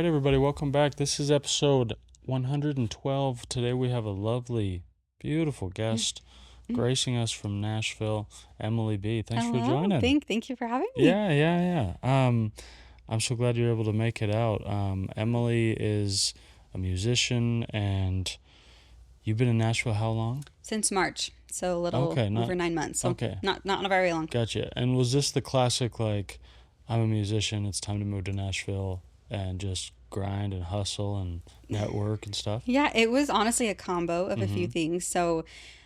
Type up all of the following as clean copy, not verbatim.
right, everybody, welcome back. This is episode 112. Today we have a lovely, beautiful guest gracing us from Nashville, Emily B. Thanks for Hello. joining. Thank you for having me. Yeah. I'm so glad you're able to make it out. Emily is a musician, and you've been in Nashville how long? Since March, so a little Okay, over 9 months. So okay. not very long. Gotcha. And was this the classic, like, I'm a musician, it's time to move to Nashville and just grind and hustle and network and stuff? Yeah, it was honestly a combo of a few Mm-hmm. things. So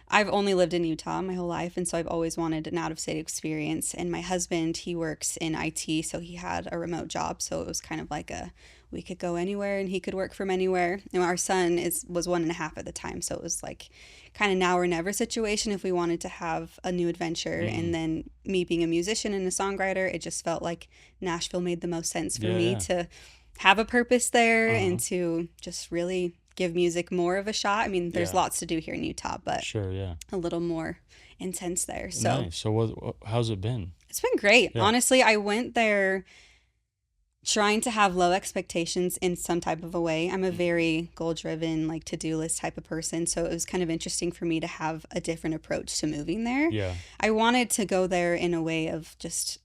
I've only lived in Utah my whole life, and so I've always wanted an out-of-state experience. And my husband, he works in IT, so he had a remote job. So it was kind of like we could go anywhere and he could work from anywhere. And our son was 1.5 at the time, so it was like kind of now or never situation if we wanted to have a new adventure. Mm-hmm. And then me being a musician and a songwriter, it just felt like Nashville made the most sense for me Yeah. to have a purpose there Uh-huh. and to just really give music more of a shot. I mean, there's Yeah. lots to do here in Utah, but Sure, yeah. a little more intense there. So Nice. So how's it been? it's been great. Yeah. Honestly, I went there trying to have low expectations in some type of a way. I'm a very goal driven, like to-do list type of person. So it was kind of interesting for me to have a different approach to moving there. Yeah. I wanted to go there in a way of just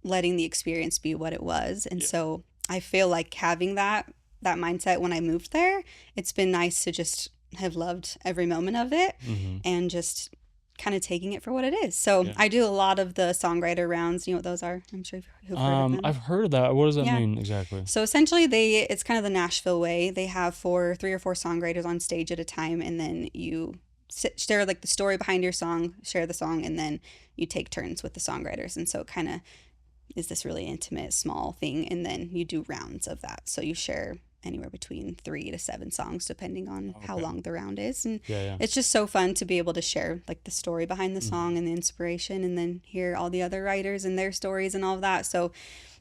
letting the experience be what it was. And Yeah. so I feel like having that mindset when I moved there, it's been nice to just have loved every moment of it Mm-hmm. and just kind of taking it for what it is. So Yeah. I do a lot of the songwriter rounds. You know what those are? I'm sure you've heard of them. I've heard of that. What does that Yeah. mean exactly? So essentially it's kind of the Nashville way. They have three or four songwriters on stage at a time, and then you share like the story behind your song, share the song, and then you take turns with the songwriters. And so it kind of is this really intimate, small thing, and then you do rounds of that. So you share anywhere between 3 to 7 songs depending on how Okay. long the round is. And Yeah. it's just so fun to be able to share like the story behind the Mm-hmm. song and the inspiration, and then hear all the other writers and their stories and all of that. So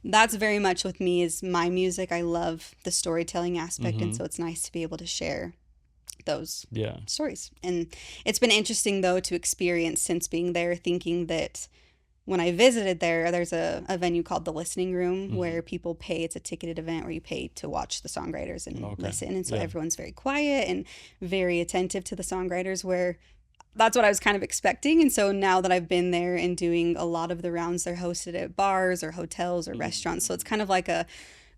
that's very much with me is my music. I love the storytelling aspect, and Mm-hmm. so it's nice to be able to share those Yeah. stories. And it's been interesting though to experience since being there, thinking that when I visited there's a venue called the Listening Room Mm-hmm. where people pay. It's a ticketed event where you pay to watch the songwriters and Okay. listen. And so Yeah. everyone's very quiet and very attentive to the songwriters, where that's what I was kind of expecting. And so now that I've been there and doing a lot of the rounds, they're hosted at bars or hotels or Mm-hmm. restaurants. So it's kind of like a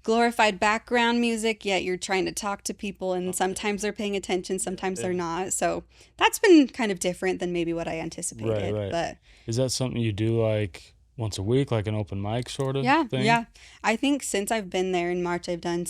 glorified background music, yet you're trying to talk to people, and sometimes they're paying attention, sometimes they're not. So that's been kind of different than maybe what I anticipated. Right. But Is that something you do like once a week, like an open mic sort of thing? yeah. I think since I've been there in March, I've done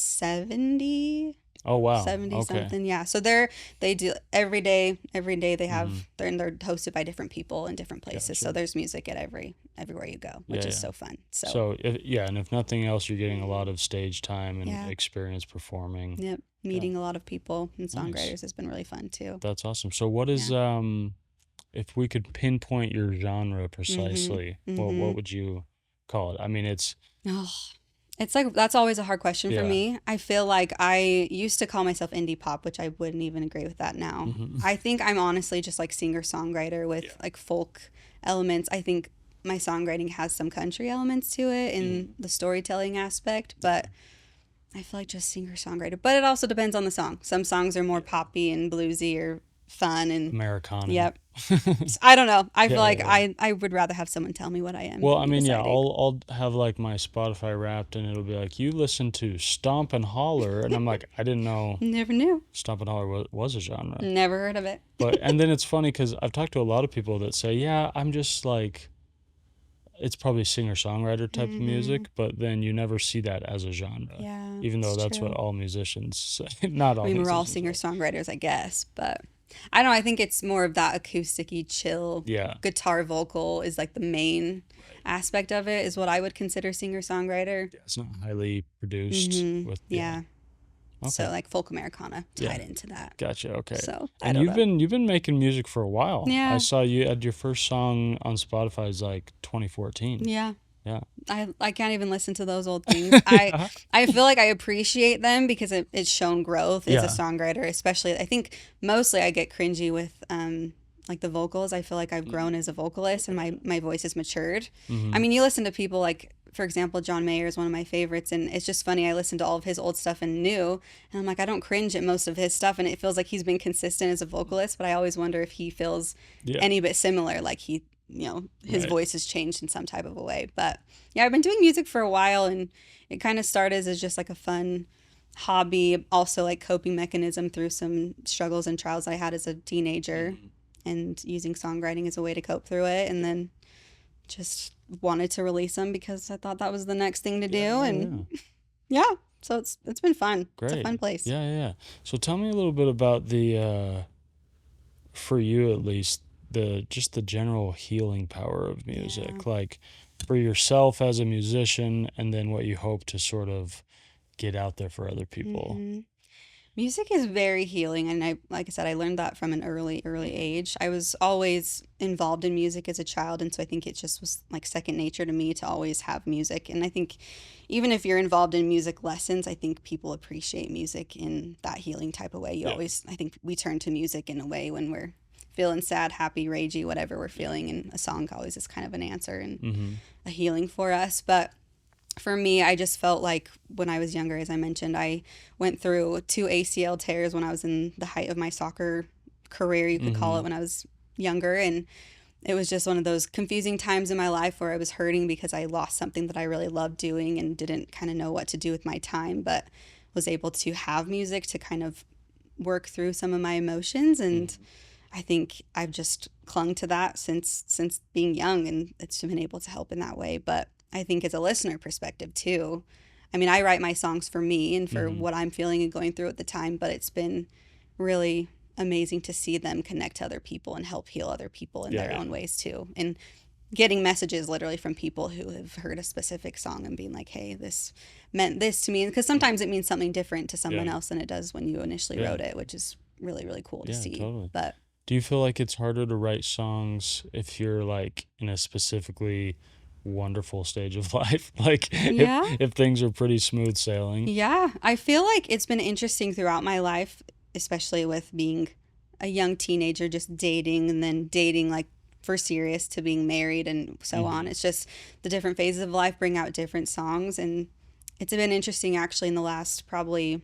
70 Oh, wow. 70 Okay. something. Yeah. So they do every day they have Mm-hmm. they're hosted by different people in different places. So Gotcha. there's music at everywhere you go, which Yeah, is yeah. so fun. So So, and if nothing else, you're getting a lot of stage time and yeah. experience performing. Yep. Yeah. Meeting a lot of people and Nice. songwriters has been really fun too. That's awesome. So what is, if we could pinpoint your genre precisely, what Mm-hmm. would you call it? I mean, it's, Oh, it's like that's always a hard question for yeah. me. I feel like I used to call myself indie pop, which I wouldn't even agree with that now. Mm-hmm. I think I'm honestly just like singer-songwriter with Yeah. like folk elements. I think my songwriting has some country elements to it in Mm-hmm. the storytelling aspect, but I feel like just singer-songwriter. But it also depends on the song. Some songs are more poppy and bluesy or fun and Americana. yep. I don't know. I feel Yeah, like yeah. I would rather have someone tell me what I am Well, than I me mean, yeah, deciding. I'll have like my Spotify Wrapped, and it'll be like, you listen to Stomp and Holler, and I'm like, I didn't know Never knew. Stomp and Holler was a genre. Never heard of it. But and then it's funny because I've talked to a lot of people that say, yeah, I'm just like, it's probably singer-songwriter type of music, but then you never see that as a genre, Yeah, even though it's that's what true. all musicians say. Not all I mean, we're all musicians, but singer-songwriters, I guess, but I don't know. I think it's more of that acoustic-y, chill yeah, guitar vocal is like the main aspect of it, is what I would consider singer-songwriter. it's not highly produced with, Yeah. So Okay. like folk Americana Yeah. tied into that. Gotcha. Okay. So I And don't know. you've been making music for a while. I Yeah. saw you had your first song on Spotify is like 2014. Yeah. Yeah. I can't even listen to those old things. I feel like I appreciate them because it's shown growth as Yeah. a songwriter, especially I think mostly I get cringy with like the vocals. I feel like I've grown as a vocalist and my voice has matured. Mhm. I mean, you listen to people like for example, John Mayer is one of my favorites, and it's just funny. I listened to all of his old stuff and new, and I'm like, I don't cringe at most of his stuff, and it feels like he's been consistent as a vocalist, but I always wonder if he feels Yeah. any bit similar, like he, his Right. voice has changed in some type of a way. But yeah, I've been doing music for a while, and it kind of started as just like a fun hobby, also like coping mechanism through some struggles and trials I had as a teenager, and using songwriting as a way to cope through it, and then just wanted to release them because I thought that was the next thing to do. Yeah, And yeah. yeah, so it's been fun. It's a Great. fun place. Yeah, yeah. So tell me a little bit about for you at least, just the general healing power of music. Yeah. Like for yourself as a musician, and then what you hope to sort of get out there for other people. hmm Music is very healing, and like I said, I learned that from an early age. I was always involved in music as a child, and so I think it just was like second nature to me to always have music. And I think even if you're involved in music lessons, I think people appreciate music in that healing type of way. Yeah. I think we turn to music in a way when we're feeling sad, happy, ragey, whatever we're Yeah. feeling, and a song always is kind of an answer and Mm-hmm. a healing for us. But for me, I just felt like when I was younger, as I mentioned, I went through 2 ACL tears when I was in the height of my soccer career, you could call Mm-hmm. it, when I was younger. And it was just one of those confusing times in my life where I was hurting because I lost something that I really loved doing and didn't kind of know what to do with my time, but was able to have music to kind of work through some of my emotions. And I think I've just clung to that since being young, and it's been able to help in that way. But I think as a listener perspective too, I mean, I write my songs for me and for Mm-hmm. what I'm feeling and going through at the time, but it's been really amazing to see them connect to other people and help heal other people in Yeah, their yeah. own ways too. And getting messages literally from people who have heard a specific song and being like, hey, this meant this to me. Because sometimes it means something different to someone Yeah. else than it does when you initially Yeah. wrote it, which is really, really cool to Yeah, see. totally. But Do you feel like it's harder to write songs if you're like in a specifically wonderful stage of life? Like yeah. if things are pretty smooth sailing? Yeah, I feel like it's been interesting throughout my life, especially with being a young teenager, just dating and then dating like for serious to being married and so on. Mm-hmm. It's just the different phases of life bring out different songs. And it's been interesting actually in the last probably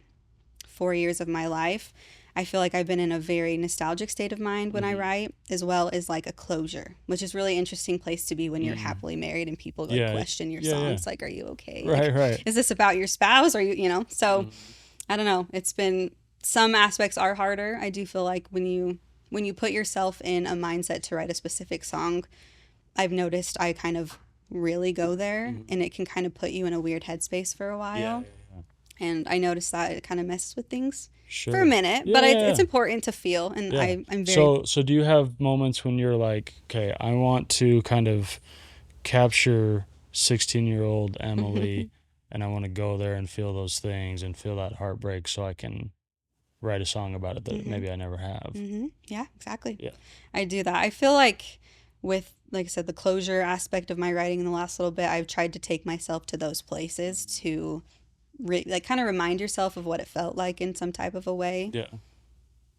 4 years of my life. I feel like I've been in a very nostalgic state of mind when I Mm-hmm. write, as well as like a closure, which is really interesting place to be when you're Mm-hmm. happily married and people like Yeah, question your yeah, yeah. songs. Like, are you okay? Like, Right, right. is this about your spouse? Or so Mm-hmm. I don't know. It's been, some aspects are harder. I do feel like when you put yourself in a mindset to write a specific song, I've noticed I kind of really go there, Mm-hmm. and it can kind of put you in a weird headspace for a Yeah, while. yeah. And I noticed that it kind of messes with things for a Sure. minute, Yeah, but yeah, it's yeah. important to feel. And Yeah. I'm very, So do you have moments when you're like, okay, I want to kind of capture 16-year-old Emily, and I want to go there and feel those things and feel that heartbreak so I can write a song about it that hmm maybe I never have. yeah, exactly. Yeah. I do that. I feel like with, like I said, the closure aspect of my writing in the last little bit, I've tried to take myself to those places to like kind of remind yourself of what it felt like in some type of a way. Yeah.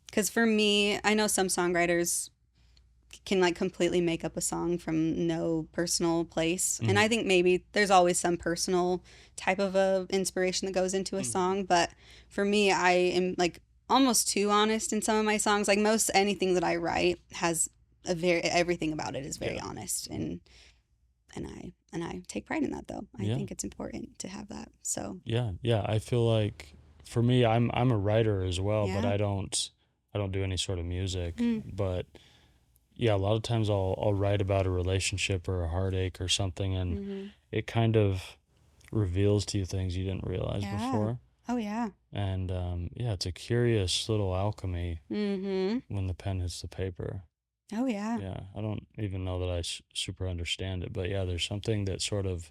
Because for me, I know some songwriters can like completely make up a song from no personal place. And Mm-hmm. I think maybe there's always some personal type of a inspiration that goes into a Mm-hmm. song, but for me, I am like almost too honest in some of my songs. Like most anything that I write has a very everything about it is very Yeah. honest, and I take pride in that though. I Yeah. think it's important to have that. So, Yeah. Yeah. I feel like for me, I'm a writer as well, but yeah. I don't do any sort of music. Mm. But yeah, a lot of times I'll write about a relationship or a heartache or something, and hmm it kind of reveals to you things you didn't realize Yeah. before. Oh yeah. And yeah, it's a curious little alchemy hmm when the pen hits the paper. Oh yeah. Yeah, I don't even know that I super understand it, but yeah, there's something that sort of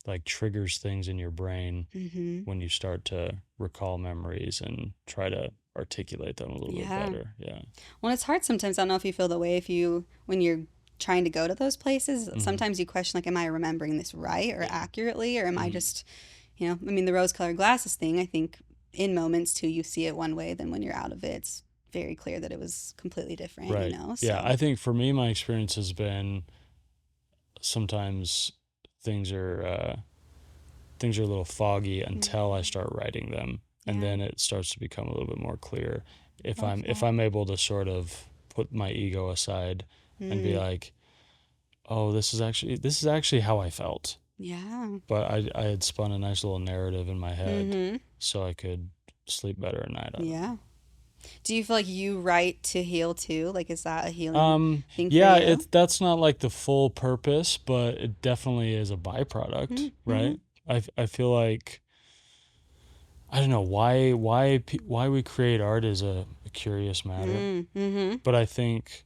like triggers things in your brain hmm when you start to recall memories and try to articulate them a little bit Yeah. better. Yeah. Well, it's hard sometimes. I don't know if you feel the way when you're trying to go to those places. Mm-hmm. Sometimes you question, like, am I remembering this right or Yeah. accurately? Or am I Mm-hmm. just, I mean, the rose colored glasses thing, I think in moments too, you see it one way, then when you're out of it, it's very clear that it was completely different, Right. So. Yeah, I think for me, my experience has been sometimes things are things are a little foggy until I start writing them, and Yeah. then it starts to become a little bit more clear. If Love if that. I'm able to sort of put my ego aside and be Mm. like, oh, this is actually how I felt, Yeah. but I had spun a nice little narrative in my head Mm-hmm. so I could sleep better at night. I don't Yeah. know. Do you feel like you write to heal too? Like, is that a healing thing for Yeah, you? that's not like the full purpose, but it definitely is a byproduct, Mm-hmm. right? I feel like I don't know why we create art is a curious matter, Mm-hmm. but I think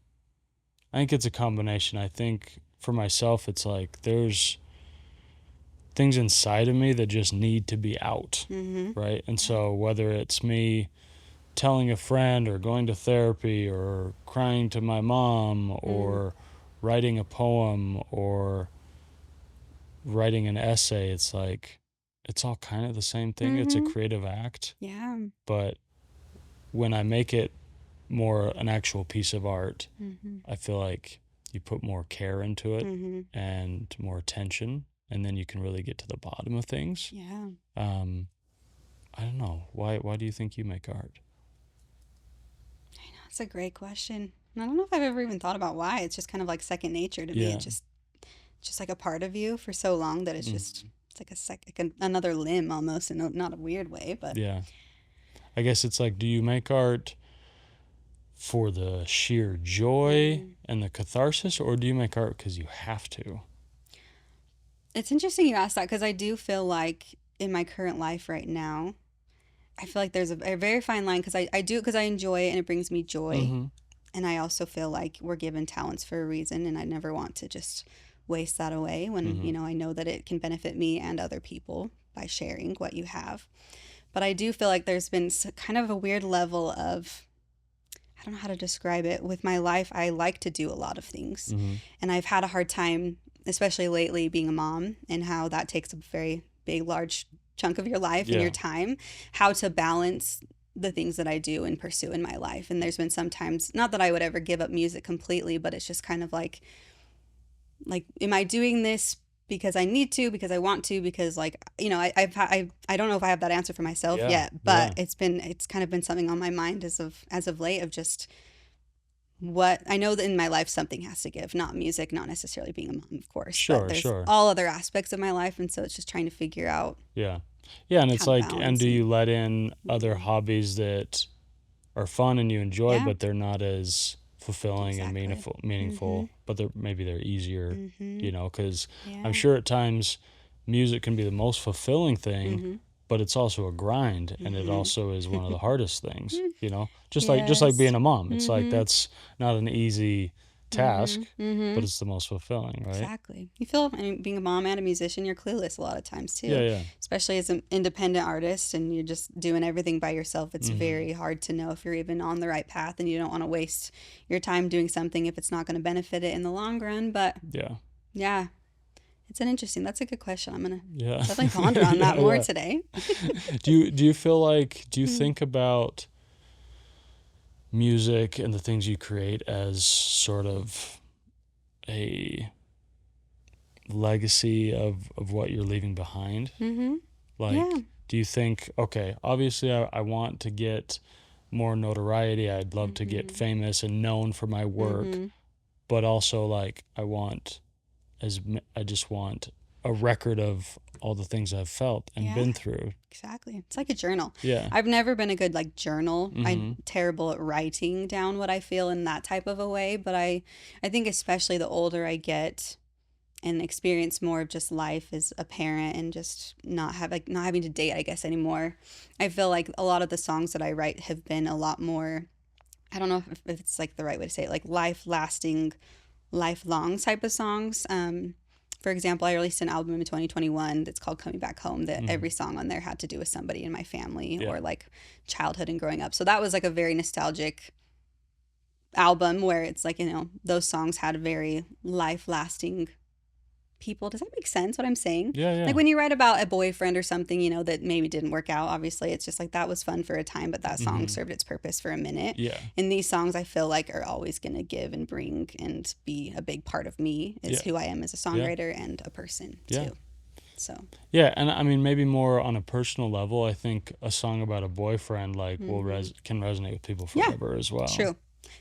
it's a combination. I think for myself, it's like there's things inside of me that just need to be out, Mm-hmm. right? And Yeah. so whether it's me telling a friend or going to therapy or crying to my mom Mm. or writing a poem or writing an essay, it's like it's all kind of the same thing. It's a Mm-hmm. creative act, Yeah. but when I make it more an actual piece of art, Mm-hmm. I feel like you put more care into it Mm-hmm. and more attention, and then you can really get to the bottom of things. Yeah. Um, I don't know. Why do you think you make art? That's a great question. I don't know if I've ever even thought about why. It's just kind of like second nature to me. Yeah. It's just like a part of you for so long that Mhm. it's like another limb almost in not a weird way, but Yeah. I guess it's like, do you make art for the sheer joy mm. and the catharsis, or do you make art because you have to? It's interesting you asked that because I do feel like in my current life right now, I feel like there's a very fine line because I do it because I enjoy it and it brings me joy. Mm-hmm. And I also feel like we're given talents for a reason and I never want to just waste that away when, Mm-hmm. I know that it can benefit me and other people by sharing what you have. But I do feel like there's been kind of a weird level of, I don't know how to describe it. With my life, I like to do a lot of things. Mm-hmm. And I've had a hard time, especially lately, being a mom and how that takes a very big, large chunk of your life and your Yeah. time, how to balance the things that I do and pursue in my life. And there's been some times, not that I would ever give up music completely, but it's just kind of like, am I doing this because I need to, because I want to, because like, I don't know if I have that answer for myself Yeah. yet, but Yeah. it's kind of been something on my mind as of late of just what I know that in my life something has to give, not music, not necessarily being a mom, of course, but Sure. there's Sure. all other aspects of my life. And so it's just trying to figure out Yeah. Yeah. And it's how to like, and balance do and you let in other mm, hobbies that are fun and you enjoy, yeah, but they're not as fulfilling and exactly. Mm-hmm. meaningful, but they're easier, Mm-hmm. because I'm Yeah. sure at times music can be the most fulfilling thing, Mm-hmm. but it's also a grind, and it Mm-hmm. also is one of the hardest things, just like being Yes. a mom. It's like Mm-hmm. that's not an easy Mm-hmm. task, but Mm-hmm. it's the most fulfilling, right? Exactly. You feel, I mean, being a mom and a musician, you're clueless a lot of times Yeah, too, yeah. especially as an independent artist and you're just doing everything by yourself. It's Mhm. very hard to know if you're even on the right path and you don't want to waste your time doing something if it's not going to benefit it in the long run. But Yeah. yeah, that's a good question. I'm going to Yeah. definitely ponder on that Yeah, more yeah. today. Do you Mm. think about music and the things you create as sort of a legacy of what you're leaving behind? Mm-hmm. Yeah. Like, do you think, okay, obviously I want to get more notoriety. I'd love to get Mm-hmm. famous and known for my work, Mm-hmm. but also like I just want a record of all the things I've felt and Yeah. been through. Exactly. It's like a journal. Yeah. I've never been a good like journal. I'm Mhm. terrible at writing down what I feel in that type of a way, but I think especially the older I get and experience more of just life as a parent and just not having to date, I guess, anymore. I feel like a lot of the songs that I write have been a lot more, I don't know if it's like the right way to say it, like life lasting, lifelong type of songs. For example, I released an album in 2021 that's called Coming Back Home, that Mhm. every song on there had to do with somebody in my family Yeah. or like childhood and growing up. So that was like a very nostalgic album where it's like, those songs had very life lasting people. Does that make sense what I'm saying? Yeah, yeah. Like when you write about a boyfriend or something, you know, that maybe didn't work out, obviously, it's just like that was fun for a time, but that song served its purpose for a minute. Yeah. And these songs I feel like are always going to give and bring and be a big part of me is who I am as a songwriter and a person too. So yeah, and I mean maybe more on a personal level, I think a song about a boyfriend like can resonate with people forever as well. True.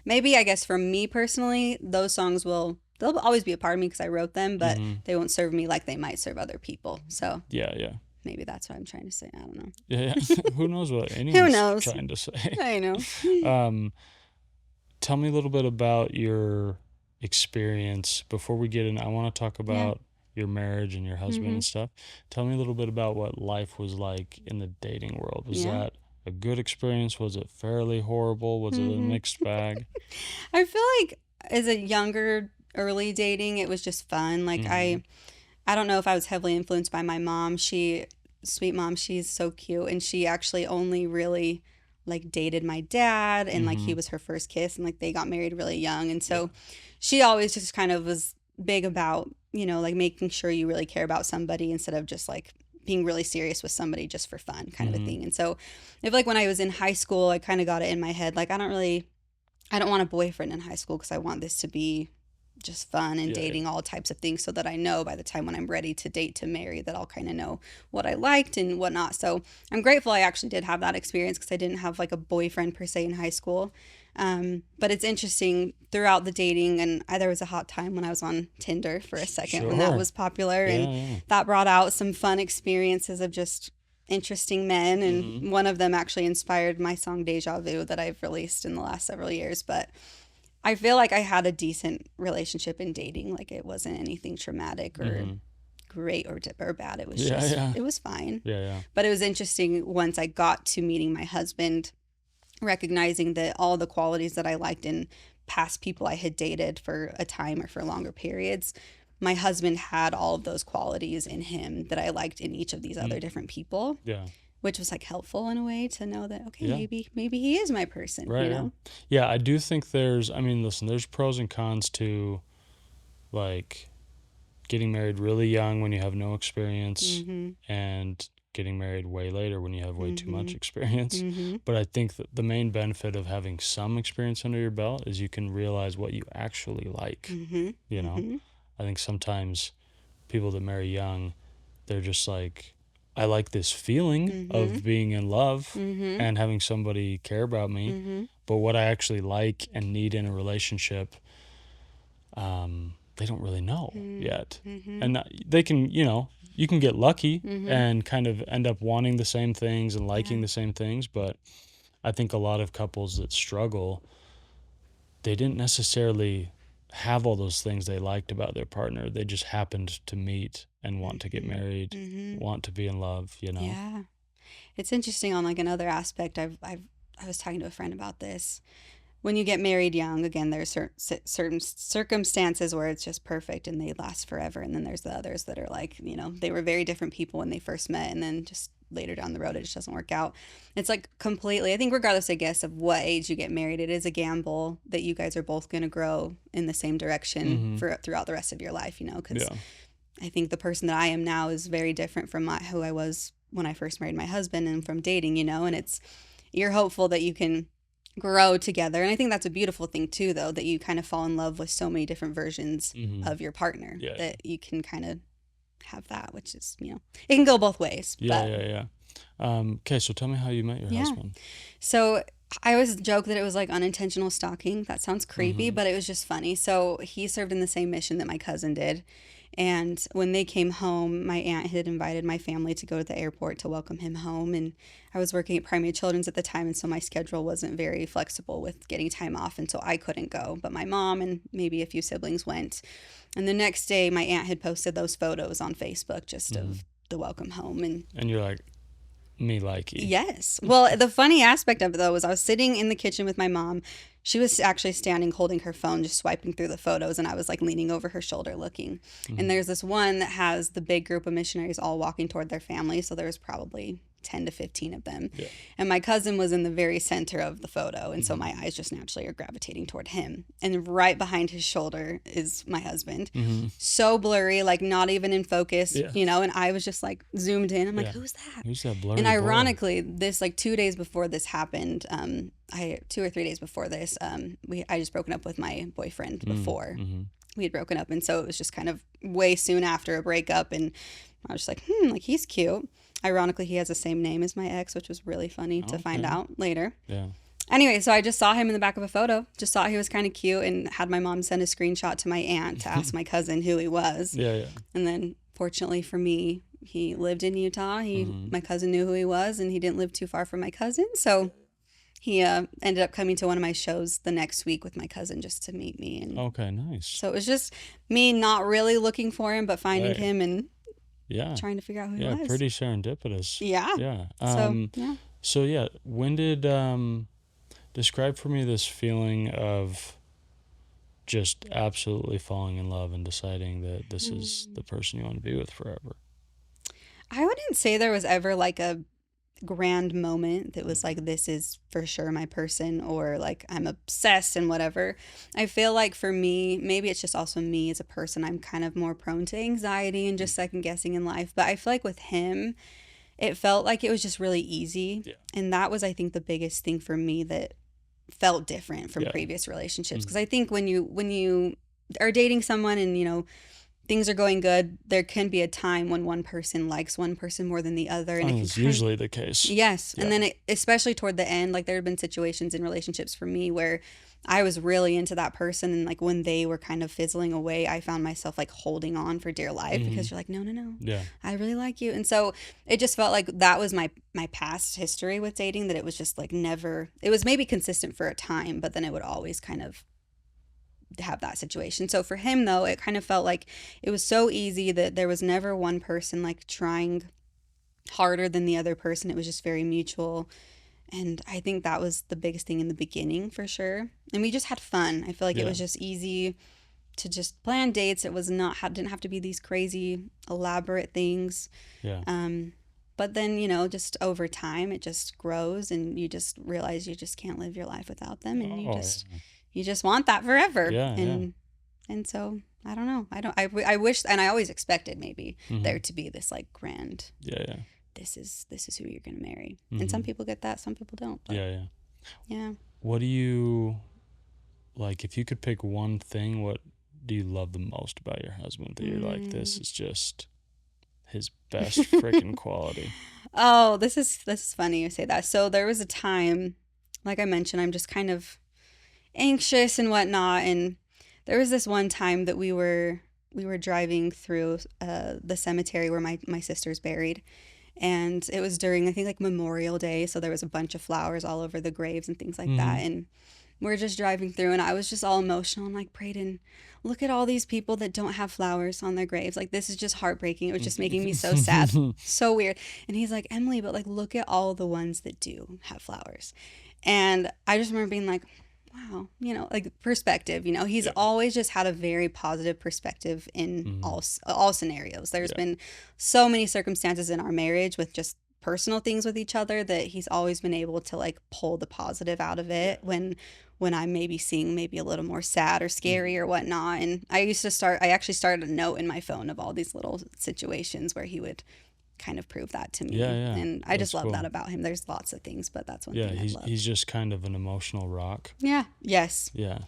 Maybe I guess for me personally, those songs they'll always be a part of me because I wrote them, but they won't serve me like they might serve other people. So yeah. Maybe that's what I'm trying to say. I don't know. Yeah. Who knows what anyone's trying to say? I know. Tell me a little bit about your experience before we get in. I want to talk about your marriage and your husband and stuff. Tell me a little bit about what life was like in the dating world. Was that a good experience? Was it fairly horrible? Was it a mixed bag? I feel like as a younger, early dating, it was just fun. Like I don't know if I was heavily influenced by my mom. Sweet mom, she's so cute, and she actually only really like dated my dad, and like he was her first kiss, and like they got married really young, and so she always just kind of was big about, you know, like making sure you really care about somebody instead of just like being really serious with somebody just for fun kind of a thing. And so I feel like when I was in high school, I kind of got it in my head, like I don't want a boyfriend in high school because I want this to be just fun and dating all types of things so that I know by the time when I'm ready to date to marry that I'll kind of know what I liked and whatnot. So I'm grateful I actually did have that experience because I didn't have like a boyfriend per se in high school. But it's interesting throughout the dating, and there was a hot time when I was on Tinder for a second when that was popular, and that brought out some fun experiences of just interesting men, and one of them actually inspired my song Deja Vu that I've released in the last several years. But I feel like I had a decent relationship in dating. Like it wasn't anything traumatic or great or bad. It was it was fine. But it was interesting once I got to meeting my husband, recognizing that all the qualities that I liked in past people I had dated for a time or for longer periods, my husband had all of those qualities in him that I liked in each of these other different people. Which was like helpful in a way to know that, okay, maybe he is my person, right, you know? Yeah, I do think there's pros and cons to like getting married really young when you have no experience and getting married way later when you have way too much experience. But I think that the main benefit of having some experience under your belt is you can realize what you actually like, you know? I think sometimes people that marry young, they're just like, I like this feeling of being in love and having somebody care about me, but what I actually like and need in a relationship, they don't really know yet. And they can, you know, you can get lucky and kind of end up wanting the same things and liking the same things, but I think a lot of couples that struggle, they didn't necessarily have all those things they liked about their partner. They just happened to meet and want to get married, want to be in love, you know? Yeah. It's interesting on like another aspect. I was talking to a friend about this. When you get married young, again, there's certain circumstances where it's just perfect and they last forever. And then there's the others that are like, you know, they were very different people when they first met, and then just later down the road, it just doesn't work out. It's like completely, I think regardless, I guess, of what age you get married, it is a gamble that you guys are both going to grow in the same direction throughout the rest of your life, you know, because I think the person that I am now is very different from who I was when I first married my husband and from dating, you know, and you're hopeful that you can grow together. And I think that's a beautiful thing too, though, that you kind of fall in love with so many different versions of your partner, that you can kind of have that, which is, you know, it can go both ways. Okay, so tell me how you met your husband. So I always joke that it was like unintentional stalking. That sounds creepy, but it was just funny. So he served in the same mission that my cousin did. And when they came home, my aunt had invited my family to go to the airport to welcome him home. And I was working at Primary Children's at the time, and so my schedule wasn't very flexible with getting time off, and so I couldn't go. But my mom and maybe a few siblings went. And the next day, my aunt had posted those photos on Facebook just of the welcome home. And you're like, me likey. Yes. Well, the funny aspect of it, though, was I was sitting in the kitchen with my mom. She was actually standing holding her phone, just swiping through the photos, and I was like leaning over her shoulder looking. And there's this one that has the big group of missionaries all walking toward their family. So there was probably 10 to 15 of them. Yeah. And my cousin was in the very center of the photo. And so my eyes just naturally are gravitating toward him. And right behind his shoulder is my husband. So blurry, like not even in focus, Yeah. you know, and I was just like zoomed in. I'm like, Yeah. who's that? Who's that blurry And boy? ironically, this like 2 days before this happened, 2 or 3 days before this, I just broken up with my boyfriend before we had broken up. And so it was just kind of way soon after a breakup. And I was just like he's cute. Ironically, he has the same name as my ex, which was really funny to find out later. Yeah. Anyway, so I just saw him in the back of a photo, just saw he was kind of cute, and had my mom send a screenshot to my aunt to ask my cousin who he was. Yeah. And then fortunately for me, he lived in Utah. My cousin knew who he was, and he didn't live too far from my cousin. So he ended up coming to one of my shows the next week with my cousin just to meet me. And Okay, nice. so it was just me not really looking for him, but finding him and trying to figure out who he was. Yeah, pretty serendipitous. Yeah. Yeah. So when did describe for me this feeling of just absolutely falling in love and deciding that this is the person you want to be with forever? I wouldn't say there was ever like a grand moment that was like, this is for sure my person, or like I'm obsessed and whatever. I feel like for me, maybe it's just also me as a person, I'm kind of more prone to anxiety and just second guessing in life. But I feel like with him, it felt like it was just really easy. Yeah. And that was, I think, the biggest thing for me that felt different from previous relationships. Because I think when you are dating someone and, you know, things are going good, there can be a time when one person likes one person more than the other. And it's usually the case. Yes. Yeah. And then especially toward the end, like there have been situations in relationships for me where I was really into that person. And like when they were kind of fizzling away, I found myself like holding on for dear life because you're like, no. Yeah. I really like you. And so it just felt like that was my past history with dating, that it was just like never, it was maybe consistent for a time, but then it would always kind of have that situation. So for him though, it kind of felt like it was so easy that there was never one person like trying harder than the other person. It was just very mutual. And I think that was the biggest thing in the beginning for sure. And we just had fun. I feel like it was just easy to just plan dates. It was didn't have to be these crazy elaborate things. Yeah. But then, you know, just over time it just grows and you just realize you just can't live your life without them, and you just want that forever. Yeah. And so I don't know. I wish, and I always expected maybe there to be this like grand. Yeah. This is who you're gonna marry. And some people get that, some people don't. But yeah. What do you like? If you could pick one thing, what do you love the most about your husband that you're like, this is just his best freaking quality? Oh, this is funny you say that. So there was a time, like I mentioned, I'm just kind of anxious and whatnot, and there was this one time that we were driving through the cemetery where my sister's buried, and it was during, I think, like Memorial Day, so there was a bunch of flowers all over the graves and things like that, and we're just driving through, and I was just all emotional. I'm like, Braden, look at all these people that don't have flowers on their graves. Like, this is just heartbreaking. It was just making me so sad. So weird. And he's like, Emily, but like, look at all the ones that do have flowers. And I just remember being like, wow, you know, like perspective, you know, he's always just had a very positive perspective in all scenarios. There's been so many circumstances in our marriage with just personal things with each other that he's always been able to like pull the positive out of it when I'm maybe seeing maybe a little more sad or scary or whatnot. And I actually started a note in my phone of all these little situations where he would kind of prove that to me. And I just love that about him. There's lots of things, but that's one thing I love. He's just kind of an emotional rock. Yes. Yeah.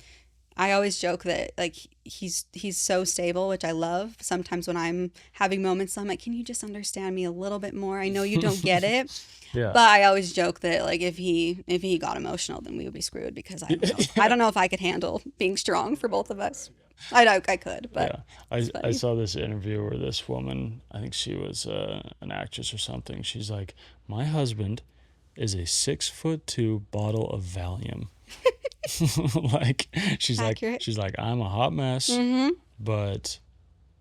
I always joke that like he's so stable, which I love. Sometimes when I'm having moments, I'm like, can you just understand me a little bit more? I know you don't get it. But I always joke that like if he got emotional, then we would be screwed, because I don't know if I could handle being strong for both of us. I could, but I saw this interview where this woman, I think she was an actress or something. She's like, my husband is a 6'2" bottle of Valium. Like she's Accurate. like I'm a hot mess, but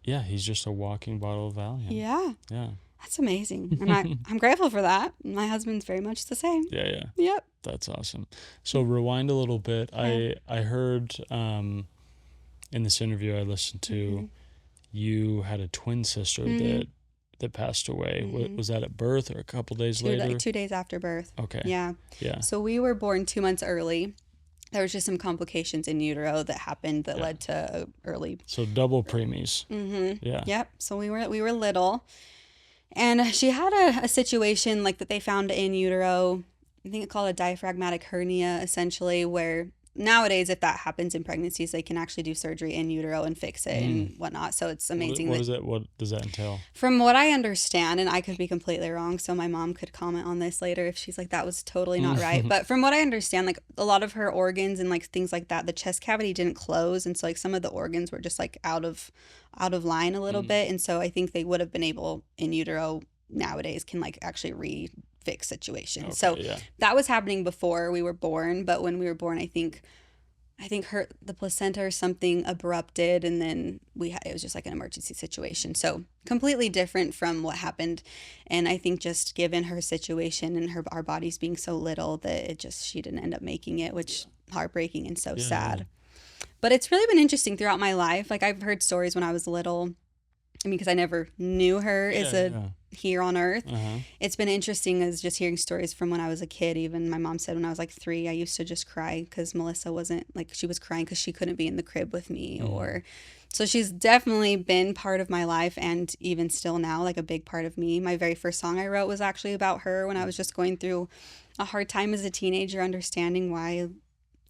yeah, he's just a walking bottle of Valium. Yeah. That's amazing, and I'm grateful for that. My husband's very much the same. Yep. That's awesome. So rewind a little bit. I heard in this interview I listened to, you had a twin sister that that passed away. Hmm. Was that at birth or a couple days later? 2 days after birth. Okay. Yeah. Yeah. So we were born 2 months early. There was just some complications in utero that happened that Yeah. led to early. So double preemies. Mm-hmm. Yeah. Yep. So we were little, and she had a situation like that they found in utero. I think it's called a diaphragmatic hernia, essentially, where nowadays, if that happens in pregnancies, they can actually do surgery in utero and fix it Mm. and whatnot. So it's What, amazing what that, is that? What does that entail? from what I understand, and I could be completely wrong, so my mom could comment on this later if she's like, that was totally not right. But from what I understand, like a lot of her organs and like things like that, the chest cavity didn't close. And so like some of the organs were just like out of line a little Mm. bit. And so I think they would have been able in utero nowadays can like actually fix situations. So Okay. Yeah. that was happening before we were born. But when we were born, I think her the placenta or something abrupted, and then it was just like an emergency situation. So completely different from what happened, and I think just given her situation and our bodies being so little that she didn't end up making it, which heartbreaking and so Yeah. Yeah. sad. But it's really been interesting throughout my life. Like I've heard stories when I was little. I mean, because I never knew her as Yeah. a Yeah. here on earth. Uh-huh. It's been interesting as just hearing stories from when I was a kid. Even my mom said when I was like 3, I used to just cry because Melissa wasn't like, she was crying because she couldn't be in the crib with me. Mhm. Or so she's definitely been part of my life, and even still now, like a big part of me. My very first song I wrote was actually about her when I was just going through a hard time as a teenager, understanding why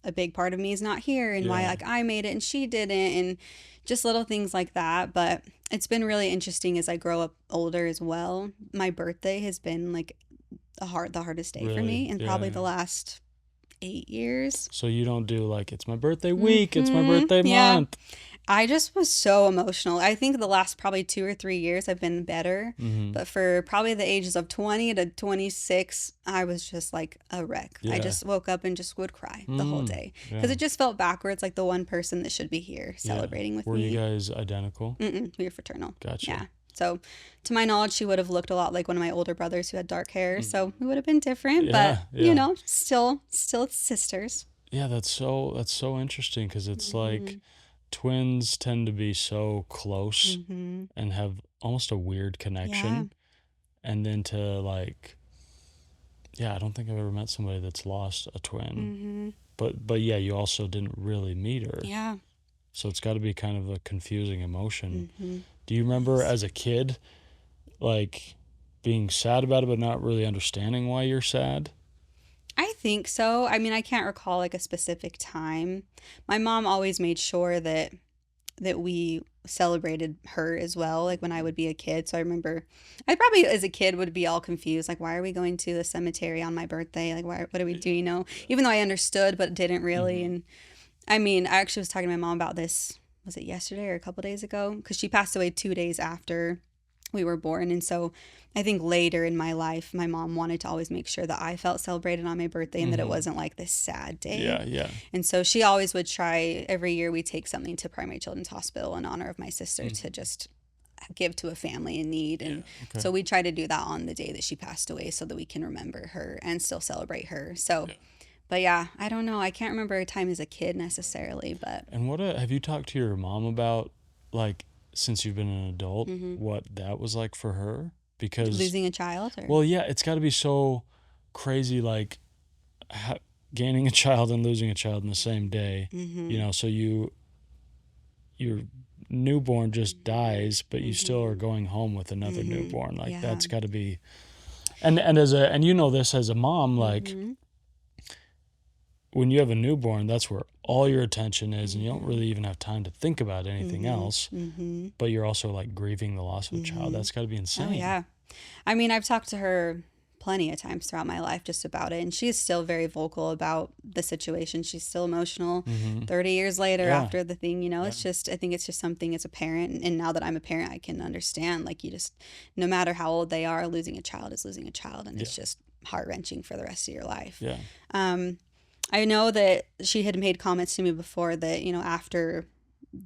a big part of me is not here and why Yeah. like I made it and she didn't, and just little things like that. But it's been really interesting as I grow up older as well. My birthday has been like the hardest day for Really? me in Yeah. probably Yeah. the last 8 years. So you don't do like it's my birthday week, it's my Hmm. birthday Yeah. month. I just was so emotional. I think the last probably 2 or 3 years I've been better, Mm-hmm. but for probably the ages of 20 to 26, I was just like a wreck. I Yeah. just woke up and just would cry the whole day because Yeah. it just felt backwards, like the one person that should be here Yeah. celebrating with Were you me. guys identical? We were fraternal. Gotcha. Yeah. So, to my knowledge, she would have looked a lot like one of my older brothers who had dark hair. So Mhm. we would have been different, but Yeah. Yeah. still sisters. Yeah. That's so interesting because it's like Hmm. twins tend to be so close Hmm. and have almost a weird Yeah. connection, and then to like, yeah, I don't think I've ever met somebody that's lost a twin. Hmm. But yeah, you also didn't really meet her. Yeah. So it's got to be kind of a confusing emotion. Hmm. Do you remember as a kid, like being sad about it, but not really understanding why you're sad? I think so. I mean, I can't recall like a specific time. My mom always made sure that we celebrated her as well, like when I would be a kid. So I remember I probably as a kid would be all confused, like why are we going to the cemetery on my birthday? Like what do we do, Even though I understood but didn't really. Mm-hmm. And I mean, I actually was talking to my mom about this, was it yesterday or a couple days ago? Because she passed away 2 days after we were born. And so I think later in my life, my mom wanted to always make sure that I felt celebrated on my birthday and that it Mm-hmm. wasn't like this sad day. Yeah, yeah. And so she always would try, every year we take something to Primary Children's Hospital in honor of my sister to just give to a family in need. And Okay. so we try to do that on the day that she passed away so that we can remember her and still celebrate her. So, Yeah. but yeah, I don't know. I can't remember a time as a kid necessarily, but And have you talked to your mom about, like, since you've been an adult, hmm what that was like for her? Because, losing a child or well, yeah, it's got to be so crazy, like gaining a child and losing a child in the same day. hmm So your newborn just dies, but you still are going home with another hmm newborn. Like Yeah. that's got to be, and you know this as a mom, like hmm when you have a newborn, that's where all your attention is, and you don't really even have time to think about anything else. hmm But you're also like grieving the loss of a child. That's got to be insane. Oh yeah. I mean, I've talked to her plenty of times throughout my life just about it, and she's still very vocal about the situation. She's still emotional 30 years later Yeah. after the thing, it's just, I think it's just something as a parent, and now that I'm a parent, I can understand, like, you just, no matter how old they are, losing a child is losing a child, and it's just heart-wrenching for the rest of your life. Yeah. I know that she had made comments to me before that, after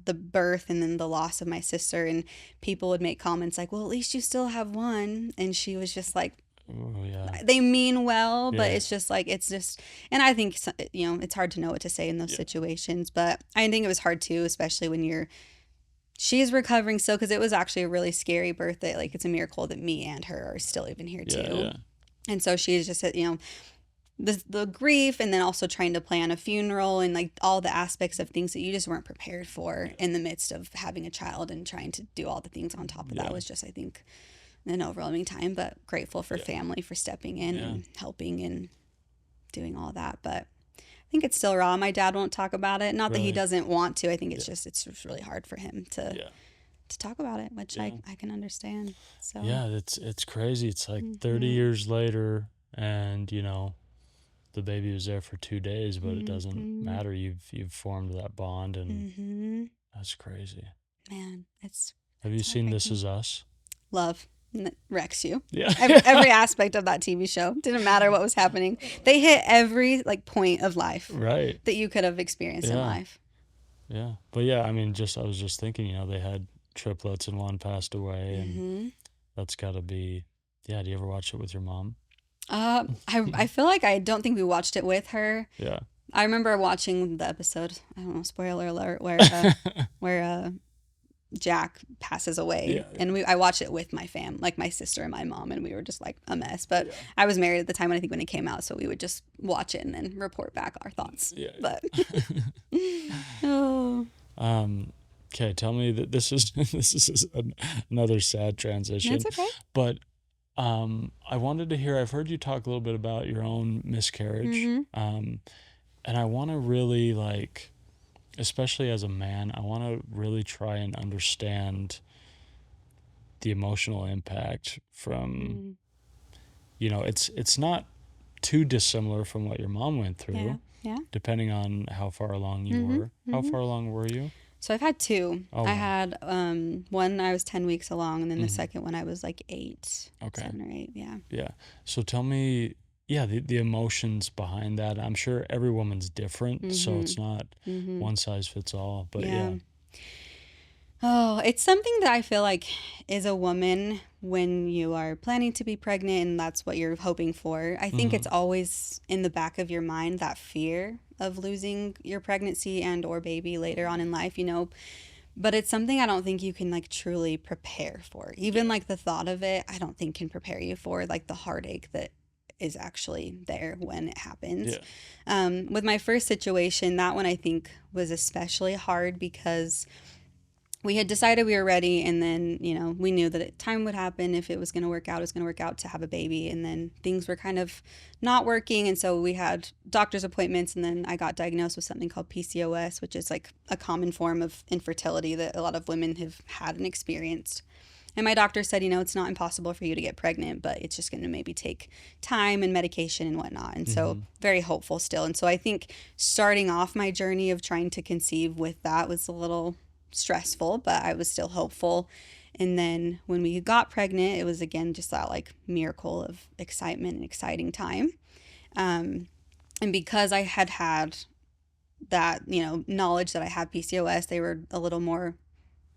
the birth and then the loss of my sister, and people would make comments like, well, at least you still have one. And she was just like, Oh yeah. they mean well, but Yeah. it's just like, it's just, and I think, it's hard to know what to say in those situations, but I think it was hard too, especially when you're she's recovering still, because it was actually a really scary birth that, like, it's a miracle that me and her are still even here too. Yeah. And so she's just, the grief, and then also trying to plan a funeral, and like all the aspects of things that you just weren't prepared for in the midst of having a child, and trying to do all the things on top of that was just, I think, an overwhelming time. But grateful for family for stepping in and helping and doing all that. But I think it's still raw. My dad won't talk about it. Not that he doesn't want to. I think it's just really hard for him to talk about it, which I can understand. So it's crazy. It's like 30 years later, and the baby was there for 2 days, but it doesn't matter. You've formed that bond, and that's crazy. Man, Have you seen This Is Us? Love. Wrecks you. Yeah. Every aspect of that TV show. Didn't matter what was happening. They hit every like point of life that you could have experienced in life. Yeah. But yeah, I mean, I was just thinking, they had triplets and one passed away, and that's got to be, do you ever watch it with your mom? I feel like I don't think we watched it with her. Yeah. I remember watching the episode, I don't know, spoiler alert, where Jack passes away, and I watched it with my like my sister and my mom, and we were just like a mess. But I was married at the time, and I think when it came out, so we would just watch it and then report back our thoughts. But okay, tell me that this is another sad transition. It's okay. But I wanted to hear, I've heard you talk a little bit about your own miscarriage. And I want to really, like, especially as a man, I want to really try and understand the emotional impact from, it's not too dissimilar from what your mom went through, depending on how far along you were. How far along were you? So I've had two. Oh, I had one I was 10 weeks along, and then the second one I was like 7 or 8. Yeah. So tell me, the emotions behind that. I'm sure every woman's different, so it's not one size fits all. But Oh, it's something that I feel like is a woman, when you are planning to be pregnant and that's what you're hoping for. I think it's always in the back of your mind, that fear of losing your pregnancy and or baby later on in life, but it's something I don't think you can like truly prepare for. Even like the thought of it, I don't think can prepare you for like the heartache that is actually there when it happens. With my first situation, that one I think was especially hard, because we had decided we were ready, and then, we knew that time would happen. If it was going to work out, it was going to work out to have a baby. And then things were kind of not working. And so we had doctor's appointments, and then I got diagnosed with something called PCOS, which is like a common form of infertility that a lot of women have had and experienced. And my doctor said, it's not impossible for you to get pregnant, but it's just going to maybe take time and medication and whatnot. And so very hopeful still. And so I think starting off my journey of trying to conceive with that was a little stressful, but I was still hopeful. And then when we got pregnant, it was again just that like miracle of excitement and exciting time. And because I had that, knowledge that I had PCOS, they were a little more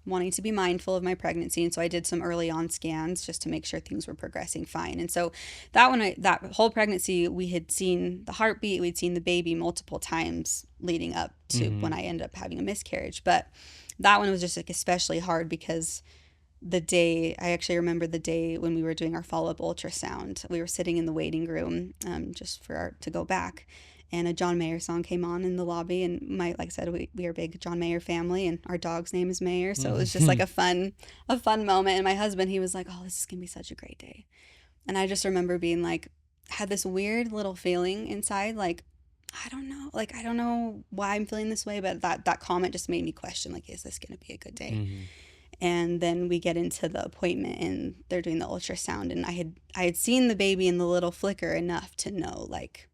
wanting to be mindful of my pregnancy. And so I did some early on scans just to make sure things were progressing fine. And so that whole pregnancy, we had seen the heartbeat, we'd seen the baby multiple times leading up to when I ended up having a miscarriage. But that one was just like especially hard, because I actually remember the day when we were doing our follow-up ultrasound, we were sitting in the waiting room just to go back. And a John Mayer song came on in the lobby, and like I said, we are a big John Mayer family, and our dog's name is Mayer, so it was just like a fun moment. And my husband, he was like, "Oh, this is gonna be such a great day," and I just remember being like, had this weird little feeling inside, like I don't know why I'm feeling this way, but that comment just made me question, like, is this gonna be a good day? And then we get into the appointment, and they're doing the ultrasound, and I had seen the baby in the little flicker enough to know like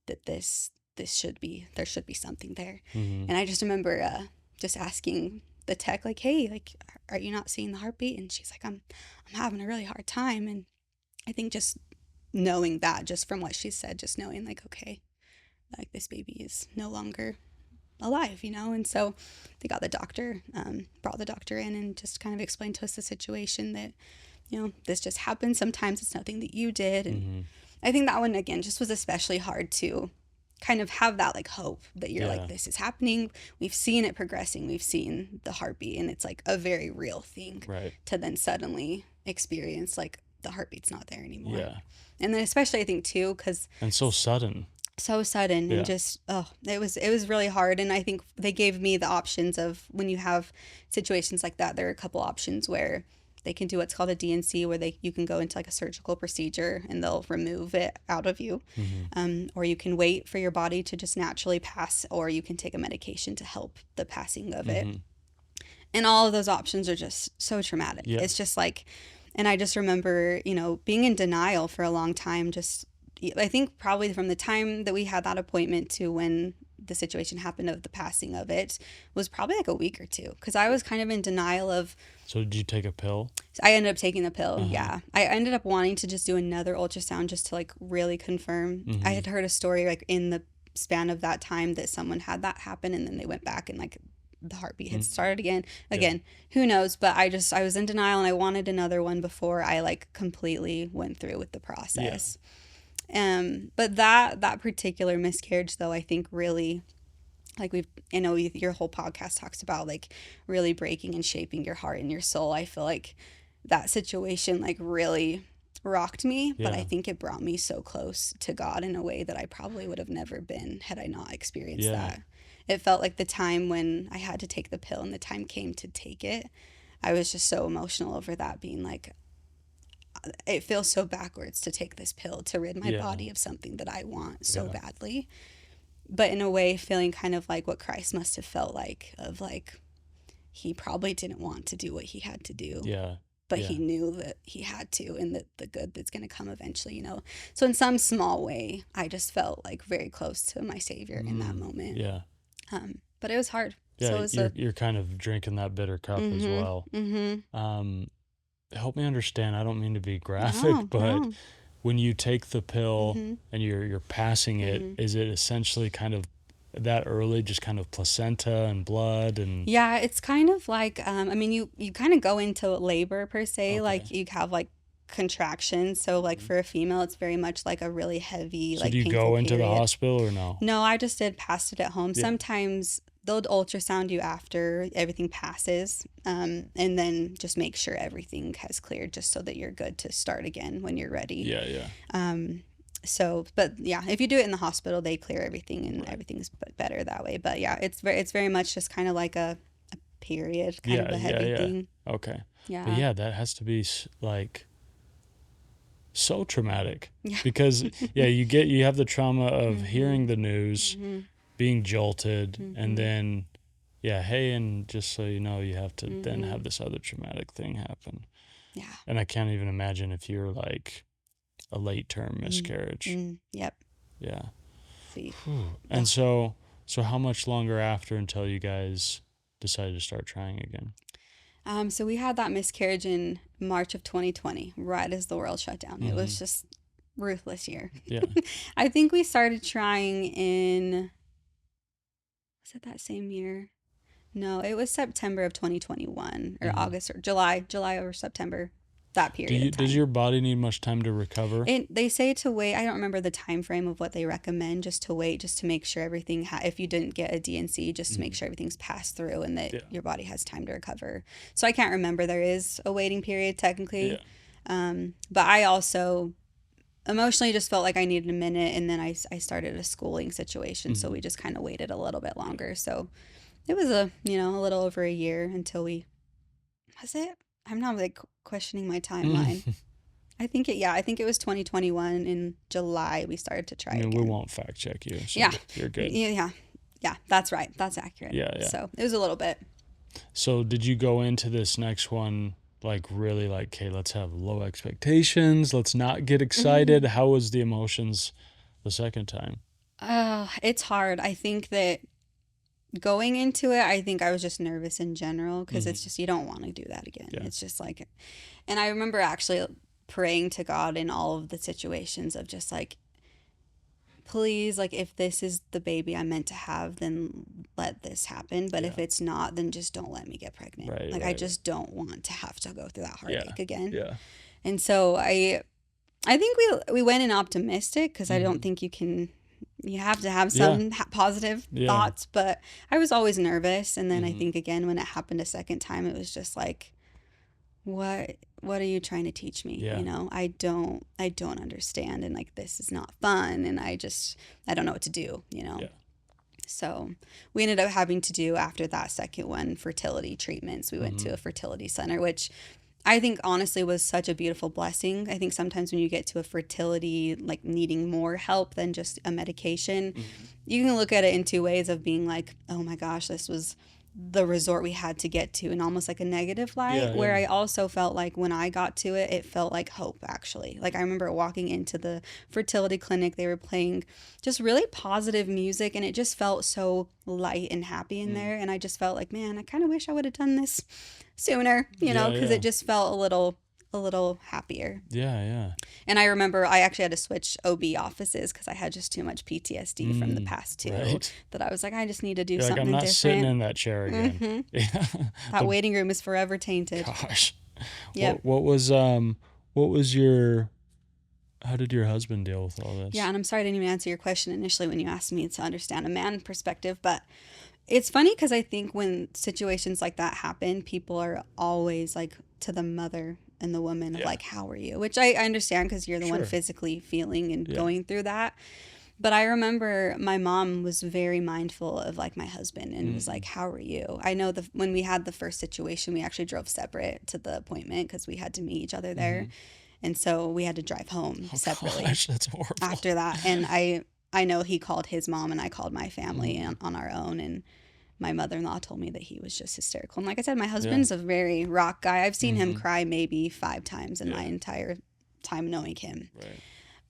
that there should be something there. And I just remember just asking the tech, like, hey, like, are you not seeing the heartbeat? And she's like, I'm having a really hard time. And I think just knowing that, just from what she said, just knowing like, okay, like this baby is no longer alive, and so they got the doctor, brought the doctor in, and just kind of explained to us the situation that, this just happens. Sometimes it's nothing that you did. And I think that one, again, just was especially hard to kind of have that like hope that you're like, Yeah. this is happening. We've seen it progressing. We've seen the heartbeat, and it's like a very real thing Right. to then suddenly experience like the heartbeat's not there anymore. Yeah. And then especially I think too, because And so sudden. so sudden and Yeah. just it was really hard. And I think they gave me the options of, when you have situations like that, there are a couple options where they can do what's called a DNC, where you can go into like a surgical procedure and they'll remove it out of you, or you can wait for your body to just naturally pass, or you can take a medication to help the passing of it. And all of those options are just so traumatic. Yeah. It's just like, and I just remember, being in denial for a long time. Just, I think probably from the time that we had that appointment to when the situation happened of the passing of it was probably like a week or two. Because I was kind of in denial of. So did you take a pill? I ended up taking the pill. Yeah. I ended up wanting to just do another ultrasound just to like really confirm. I had heard a story like in the span of that time that someone had that happen, and then they went back and like the heartbeat had started again. Who knows? But I was in denial, and I wanted another one before I like completely went through with the process. But that particular miscarriage, though, I think really, like your whole podcast talks about like really breaking and shaping your heart and your soul. I feel like that situation like really rocked me, but I think it brought me so close to God in a way that I probably would have never been had I not experienced that. It felt like the time when I had to take the pill and the time came to take it, I was just so emotional over that, being like, it feels so backwards to take this pill to rid my body of something that I want so badly. But in a way, feeling kind of like what Christ must have felt like, of like, he probably didn't want to do what he had to do. Yeah. But he knew that he had to, and that the good that's going to come eventually, So in some small way, I just felt like very close to my Savior in that moment. Yeah. But it was hard. Yeah, So you're kind of drinking that bitter cup as well. Help me understand. I don't mean to be graphic, but when you take the pill and you're passing it, is it essentially kind of that early, just kind of placenta and blood and? Yeah, it's kind of like you kind of go into labor per se, like you have like contractions. So like for a female, it's very much like a really heavy, So like do you painful go into the period. hospital or no? No, I just did passed it at home. Sometimes they'll ultrasound you after everything passes, and then just make sure everything has cleared, just so that you're good to start again when you're ready. Yeah. So, but yeah, if you do it in the hospital, they clear everything, and everything's better that way. But yeah, it's very much just kind of like a period, kind of a heavy thing. Okay. Yeah. But yeah, that has to be like so traumatic because you have the trauma of hearing the news, being jolted, and then hey, and just so you know, you have to then have this other traumatic thing happen. Yeah. And I can't even imagine if you're like a late term miscarriage. Yep. Yeah. See. And so how much longer after until you guys decided to start trying again? So we had that miscarriage in March of 2020, right as the world shut down. It was just ruthless year. Yeah. I think we started trying was it that same year? No, it was September of 2021, or August or July or September, that period of time. Does your body need much time to recover? They say to wait. I don't remember the time frame of what they recommend, just to wait, just to make sure everything, if you didn't get a DNC, just to make sure everything's passed through and that your body has time to recover. So I can't remember. There is a waiting period technically. But I also emotionally just felt like I needed a minute, and then I started a schooling situation. So we just kind of waited a little bit longer. So it was a little over a year until was it? I'm not like questioning my timeline. I think it was 2021 in July we started to try again. We won't fact check you. So you're good. Yeah, that's right. That's accurate. Yeah. So it was a little bit. So did you go into this next one like really like, okay, let's have low expectations, let's not get excited? How was the emotions the second time? It's hard. I think that going into it, I think I was just nervous in general, because it's just, you don't want to do that again. It's just like, and I remember actually praying to God in all of the situations of just like, please, like, if this is the baby I'm meant to have, then let this happen. But if it's not, then just don't let me get pregnant. Right, I just don't want to have to go through that heartache again. Yeah. And so I think we went in optimistic, because I don't think you can you have to have Yeah. some positive Yeah. thoughts, but I was always nervous. And then I Mm-hmm. think again, when it happened a second time, it was just like, what are you trying to teach me? Yeah. I don't understand. And like, this is not fun. And I don't know what to do, Yeah. So we ended up having to do, after that second one, fertility treatments. We went to Mm-hmm. a fertility center, which I think honestly was such a beautiful blessing. I think sometimes when you get to a fertility, like needing more help than just a medication, Mm-hmm. you can look at it in two ways of being like, oh my gosh, this was the resort we had to get to, and almost like a negative light, Yeah. where Yeah. I also felt like when I got to it, it felt like hope actually. Like I remember walking into the fertility clinic, they were playing just really positive music, and it just felt so light and happy in Mm. there. And I just felt like, man, I kind of wish I would have done this sooner, Yeah. because Yeah. it just felt a little happier. Yeah. Yeah. And I remember I actually had to switch OB offices because I had just too much PTSD from the past two, Right. that I was like, I just need to do You're like, I'm something not sitting different. in that chair again. Yeah. That The waiting room is forever tainted. gosh. Yep. What was your how did your husband deal with all Yeah, this? and I'm sorry I didn't even answer your question initially when you asked me to understand a man perspective, but it's funny because I think when situations like that happen, people are always like to the mother and the woman of Yeah. like, how are you? Which I understand because you're the one Sure. physically feeling and Yeah. going through that. But I remember my mom was very mindful of like my husband and was Mm. like, how are you? I know when we had the first situation, we actually drove separate to the appointment because we had to meet each other there. Mm-hmm. And so we had to drive home Oh separately gosh, that's horrible. after that. And I know he called his mom and I called my family Mm. on our own. And my mother-in-law told me that he was just hysterical. And like I said, my Yeah. husband's a very rock guy. I've seen him Mm-hmm. cry maybe 5 times in my Yeah. entire time knowing him. Right.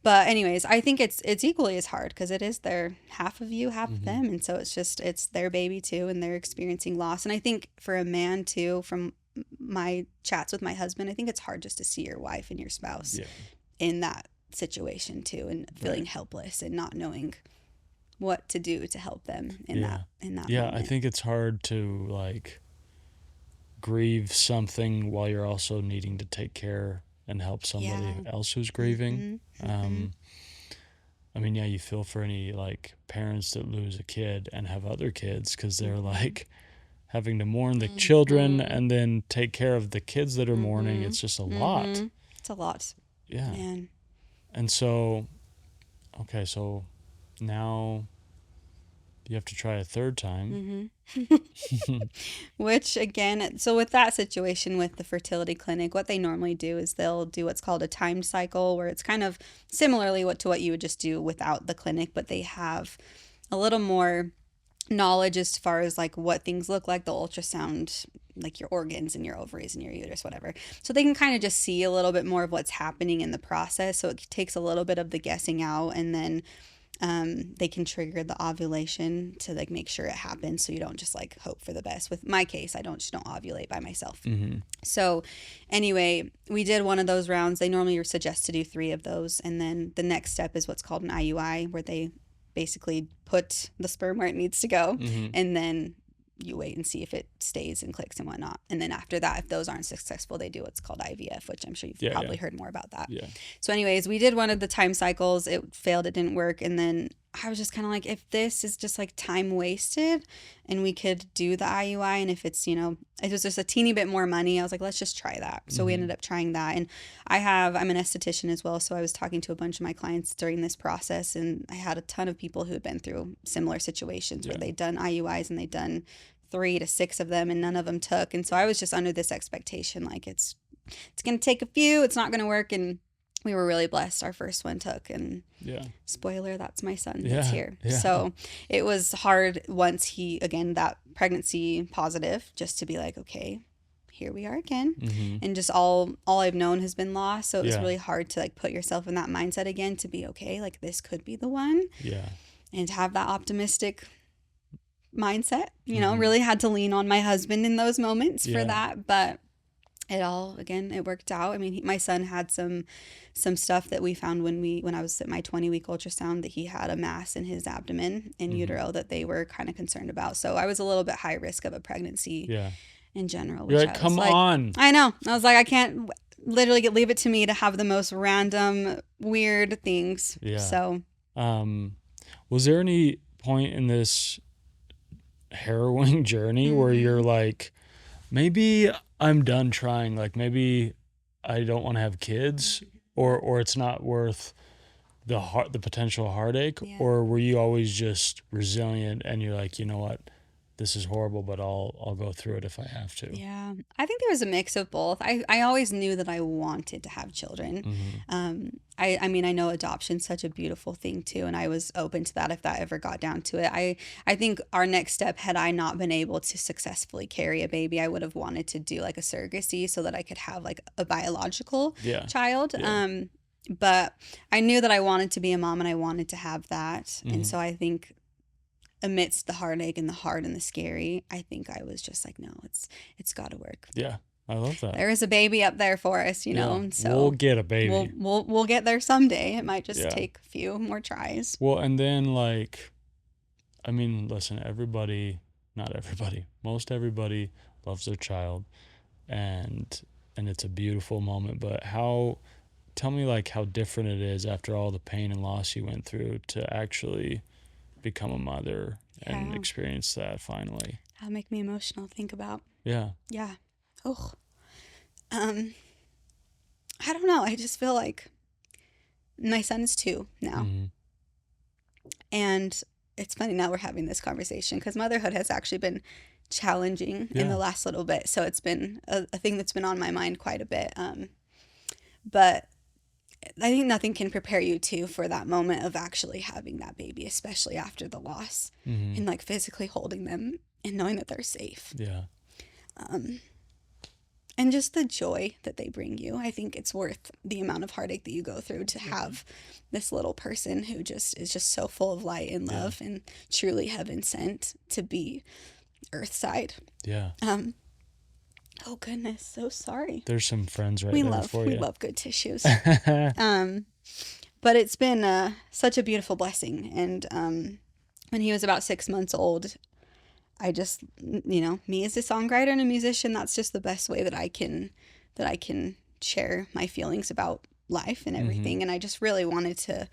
But anyways, I think it's equally as hard because it is their half of you, half of Mm-hmm. them. And so it's their baby too, and they're experiencing loss. And I think for a man too, from my chats with my husband, I think it's hard just to see your wife and your spouse Yeah. in that situation too, and feeling Right. helpless and not knowing what to do to help them in Yeah. that Yeah. I moment. think it's hard to like grieve something while you're also needing to take care and help somebody Yeah. else who's grieving. Mm-hmm. I mean, yeah, you feel for any like parents that lose a kid and have other kids because they're Mm-hmm. like having to mourn the children Mm-hmm. and then take care of the kids that are mourning. Mm-hmm. It's just a lot. Mm-hmm. It's a lot, Yeah. man. And so, okay, so now you have to try a third time. Mm-hmm. Which again, so with that situation with the fertility clinic, what they normally do is they'll do what's called a timed cycle, where it's kind of similarly to what you would just do without the clinic, but they have a little more knowledge as far as like what things look like, the ultrasound, like your organs and your ovaries and your uterus, whatever. So they can kind of just see a little bit more of what's happening in the process. So it takes a little bit of the guessing out, and then they can trigger the ovulation to like make sure it happens. So you don't just like hope for the best. With my case, I don't just don't ovulate by myself. Mm-hmm. So anyway, we did one of those rounds. They normally suggest to do 3 of those. And then the next step is what's called an IUI, where they basically put the sperm where it needs to go. Mm-hmm. And then you wait and see if it stays and clicks and whatnot. And then after that, if those aren't successful, they do what's called IVF, which I'm sure you've probably heard more about that. Yeah. So anyways, we did one of the time cycles. It failed. It didn't work. And then I was just kind of like, if this is just like time wasted and we could do the IUI, and if it's, it was just a teeny bit more money, I was like, let's just try that. So we ended up trying that. And I'm an esthetician as well. So I was talking to a bunch of my clients during this process, and I had a ton of people who had been through similar situations where they'd done IUIs and they'd done 3 to 6 of them and none of them took. And so I was just under this expectation, like it's going to take a few, it's not going to work. And we were really blessed. Our first one took, and spoiler, that's my son that's here. Yeah. So it was hard once that pregnancy positive, just to be like, okay, here we are again. Mm-hmm. And just all I've known has been lost. So it was Yeah. really hard to like put yourself in that mindset again, to be okay, like this could be the one. Yeah. And to have that optimistic mindset, really had to lean on my husband in those moments for that. But it worked out. I mean, my son had some stuff that we found when I was at my 20-week ultrasound, that he had a mass in his abdomen in utero that they were kind of concerned about. So I was a little bit high risk of a pregnancy in general. You're which like, I was come on. I know. I was like, I can't literally leave it to me to have the most random, weird things. Yeah. So. Was there any point in this harrowing journey where you're Mm-hmm. like, maybe I'm done trying, like maybe I don't want to have kids, or it's not worth the potential heartache, Yeah. or were you always just resilient and you're like, you know what, this is horrible, but I'll go through it if I have to. Yeah, I think there was a mix of both. I always knew that I wanted to have children. Mm-hmm. I mean, I know adoption's such a beautiful thing too, and I was open to that if that ever got down to it. I think our next step, had I not been able to successfully carry a baby, I would have wanted to do like a surrogacy so that I could have like a biological Yeah. child. Yeah. But I knew that I wanted to be a mom and I wanted to have that, and Mm-hmm. so I think amidst the heartache and the hard and the scary, I think I was just like, no, it's got to work. Yeah. I love that. There is a baby up there for us, you know. Yeah. And We'll so get a we'll baby. we'll we'll get there someday. It might just Yeah. take a few more tries. Well, and then like, I mean, listen, everybody, not everybody, most everybody loves their child, and it's a beautiful moment, but how, tell me like how different it is after all the pain and loss you went through to actually become a mother and Yeah, experience that finally. that'll make me emotional. To think about. Yeah. Yeah. Oh. Um. I don't know. I just feel like my son is 2 now, Mm-hmm. and it's funny now we're having this conversation because motherhood has actually been challenging in the Yeah. last little bit. So it's been a thing that's been on my mind quite a bit. But I think nothing can prepare you to for that moment of actually having that baby, especially after the loss, Mm-hmm. and like physically holding them and knowing that they're safe. Yeah. Um, and just the joy that they bring you. I think it's worth the amount of heartache that you go through to have this little person who just is just so full of light and Yeah. love and truly heaven sent to be earthside. Yeah. Oh goodness, so sorry. There's some friends right there for We you. love good tissues. But it's been such a beautiful blessing. And when he was about 6 months old, I just, me as a songwriter and a musician, that's just the best way that I can share my feelings about life and Mm-hmm. everything. And I just really wanted to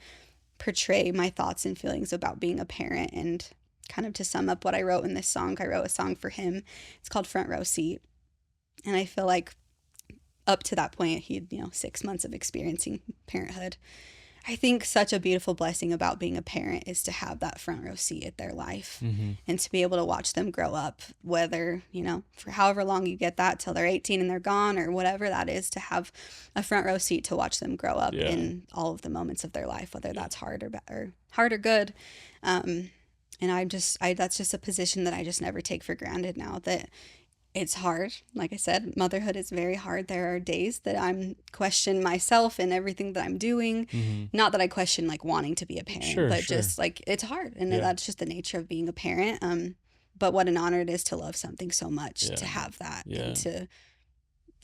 portray my thoughts and feelings about being a parent. And kind of to sum up what I wrote in this song, I wrote a song for him. It's called Front Row Seat. And I feel like up to that point, he'd, 6 months of experiencing parenthood. I think such a beautiful blessing about being a parent is to have that front row seat at their life Mm-hmm. and to be able to watch them grow up, whether, for however long you get that till they're 18 and they're gone or whatever that is, to have a front row seat to watch them grow up Yeah. in all of the moments of their life, whether that's hard or hard or good. And that's just a position that I just never take for granted now, that it's hard. Like I said, motherhood is very hard. There are days that I'm question myself and everything that I'm doing. Mm-hmm. Not that I question like wanting to be a parent, Sure, but sure. just like it's hard, and Yeah. that's just the nature of being a parent. But what an honor it is to love something so much, Yeah. to have that, Yeah. and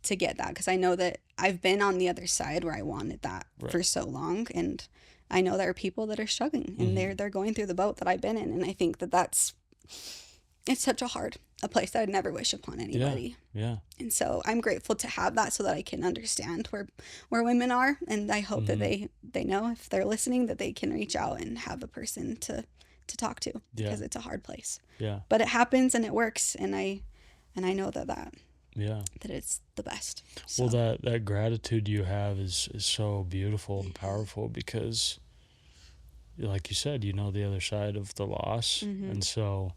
to get that, because I know that I've been on the other side where I wanted that Right. for so long, and I know there are people that are struggling and Mhm. they're going through the boat that I've been in, and I think that it's such a place that I'd never wish upon anybody. Yeah. And so I'm grateful to have that so that I can understand where women are, and I hope that Mhm. they know, if they're listening, that they can reach out and have a person to talk to, Yeah. because it's a hard place. Yeah. But it happens and it works, and I know that Yeah. it's the best. So, Well, that gratitude you have is so beautiful and powerful because, like you said, you know the other side of the loss, Mhm. and so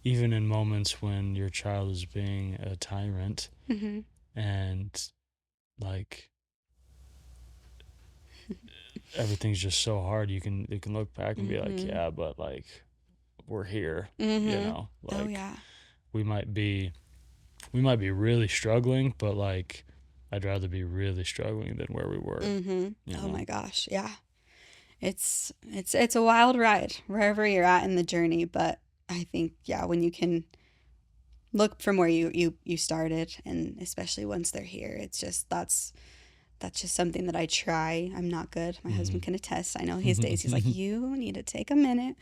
even in moments when your child is being a tyrant mhm. and like everything's just so hard, you can look back and be like, Mhm. yeah, but like we're here, Mhm. Oh like yeah. we might be really struggling, but like I'd rather be really struggling than where we were, Mhm. you Oh know. my gosh. Yeah. It's a wild ride wherever you're at in the journey, but I think, yeah, when you can look from where you started, and especially once they're here, it's just that's just something that I try. I'm not good. My husband can attest. I know his days he's like, you need to take a minute,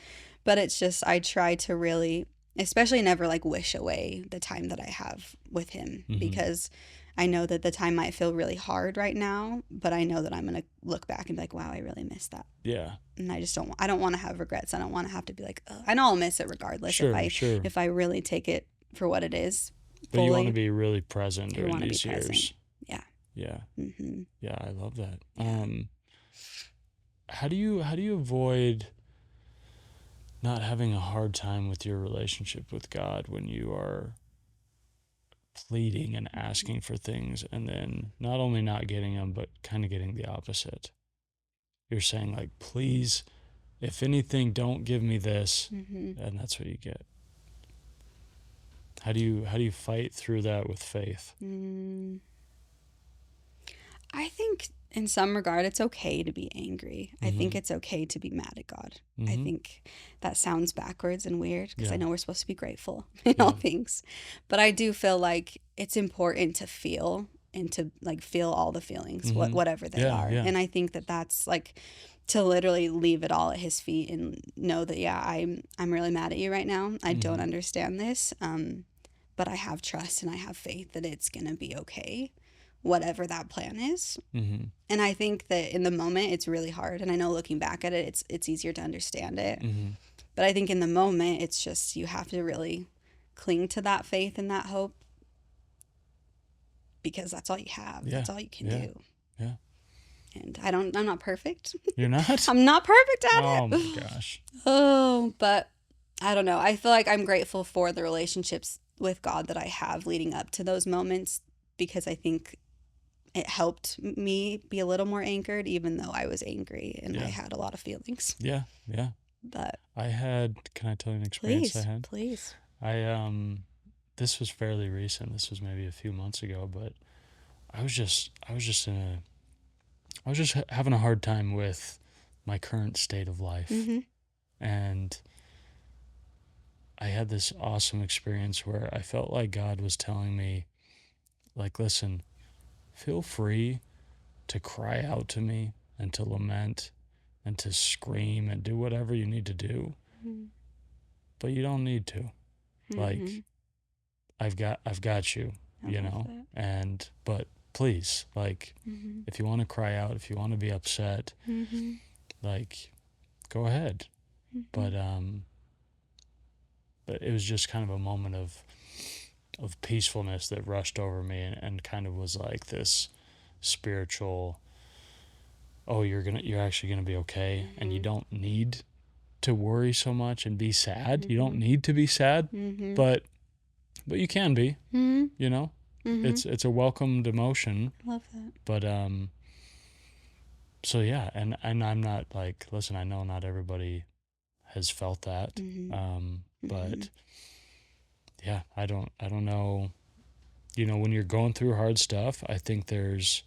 but it's just I try to really, especially never like wish away the time that I have with him, Mhm. because I know that the time might feel really hard right now, but I know that I'm going to look back and be like, wow, I really missed that. Yeah. And I don't want to have regrets. I don't want to have to be like, oh, I know I'll miss it regardless Sure, sure. if I really take it for what it is But you want to fully. be really present I during want to be these present. years. Yeah. Yeah. Mm-hmm. Yeah, I love that. Yeah. How do you avoid not having a hard time with your relationship with God when you are pleading and asking for things and then not only not getting them but kind of getting the opposite? You're saying like, please, if anything, don't give me this, Mm-hmm. and that's what you get. How do you fight through that with faith? Mm. I think in some regard it's okay to be angry. I think Mm-hmm. it's okay to be mad at God. I Mm-hmm. think that sounds backwards and weird because I Yeah. know we're supposed to be grateful in all Yeah. things. But I do feel like it's important to feel and to like feel all the feelings, Mm-hmm. whatever they Yeah. are. Yeah. And I think that that's like to literally leave it all at his feet and know that yeah, I'm really mad at you right now. I don't Mm-hmm. understand this. But I have trust and I have faith that it's going to be okay, whatever that plan is. Mm-hmm. And I think that in the moment it's really hard. And I know looking back at it, it's easier to understand it. Mm-hmm. But I think in the moment, it's just you have to really cling to that faith and that hope because that's all you have. Yeah. That's all you can Yeah. do. Yeah. And I'm not perfect. You're not? I'm not perfect at Oh my it. gosh. Oh, but I don't know. I feel like I'm grateful for the relationships with God that I have leading up to those moments because I think it helped me be a little more anchored, even though I was angry and I Yeah. had a lot of feelings. Yeah. Yeah. But Can I tell you an experience I had? please. This was fairly recent. This was maybe a few months ago, but I was just having a hard time with my current state of life. Mm-hmm. And I had this awesome experience where I felt like God was telling me, like, listen, feel free to cry out to me and to lament and to scream and do whatever you need to do, Mm-hmm. but you don't need to. Like, I've got you, I you love know? that. But please, like, Mm-hmm. if you want to cry out, if you want to be upset, Mm-hmm. like, go ahead. Mm-hmm. But it was just kind of a moment of peacefulness that rushed over me and kind of was like this spiritual, oh, you're actually gonna be okay, and you don't need to worry so much and be sad. You don't need to be sad, Mm-hmm. but you can be, Mm-hmm. you know. Mm-hmm. It's a welcomed emotion, Love that. but so yeah, and I'm not like, listen, I know not everybody has felt that, Mm-hmm. but yeah, I don't know, when you're going through hard stuff, I think there's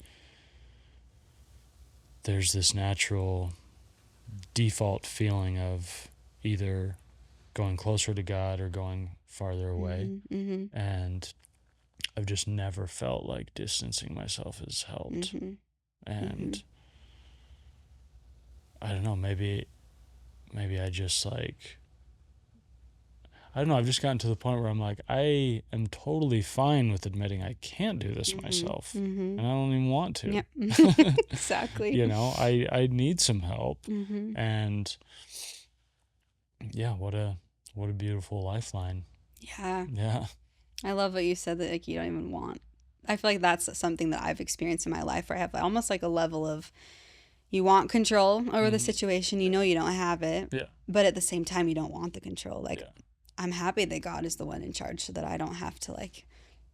this natural default feeling of either going closer to God or going farther away. Mm-hmm. And I've just never felt like distancing myself has helped. Mm-hmm. And I don't know, maybe I just like, I don't know, I've just gotten to the point where I'm like, I am totally fine with admitting I can't do this myself. Mm-hmm. And I don't even want to. Yep. Exactly. I need some help. Mm-hmm. And yeah, what a beautiful lifeline. Yeah. Yeah. I love what you said that like you don't even want. I feel like that's something that I've experienced in my life where I have almost like a level of you want control over the situation, you know you don't have it, Yeah. but at the same time you don't want the control. Like Yeah. I'm happy that God is the one in charge so that I don't have to like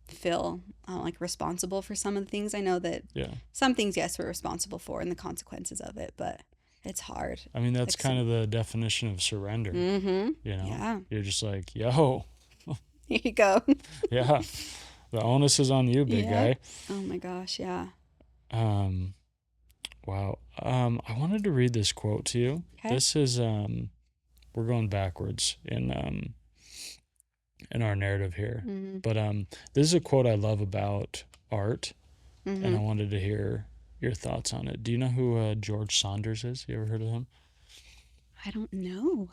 feel like responsible for some of the things. I know that Yeah. some things, yes, we're responsible for and the consequences of it, but it's hard. I mean, that's Like kind of the definition of surrender. Mm-hmm. Yeah. You're just like, yo, Here you go. yeah, the onus is on you, big Yeah. guy. Oh my gosh, yeah. Wow. I wanted to read this quote to you. Okay. This is we're going backwards in our narrative here. Mm-hmm. But this is a quote I love about art, Mm-hmm. and I wanted to hear your thoughts on it. Do you know who George Saunders is? You ever heard of him? I don't know.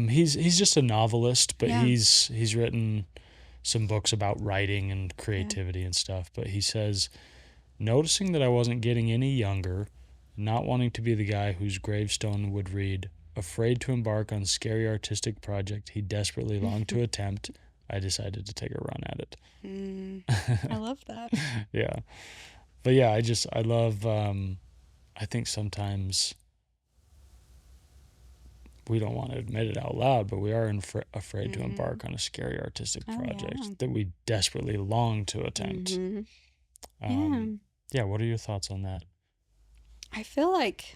He's just a novelist, but Yeah. he's written some books about writing and Yeah. creativity and stuff. But he says, noticing that I wasn't getting any younger, not wanting to be the guy whose gravestone would read, afraid to embark on scary artistic project he desperately longed to attempt, I decided to take a run at it. I love that. Yeah. But yeah, I love, I think sometimes we don't want to admit it out loud, but we are afraid to embark on a scary artistic project that we desperately long to attempt. Yeah. Yeah, what are your thoughts on that? I feel like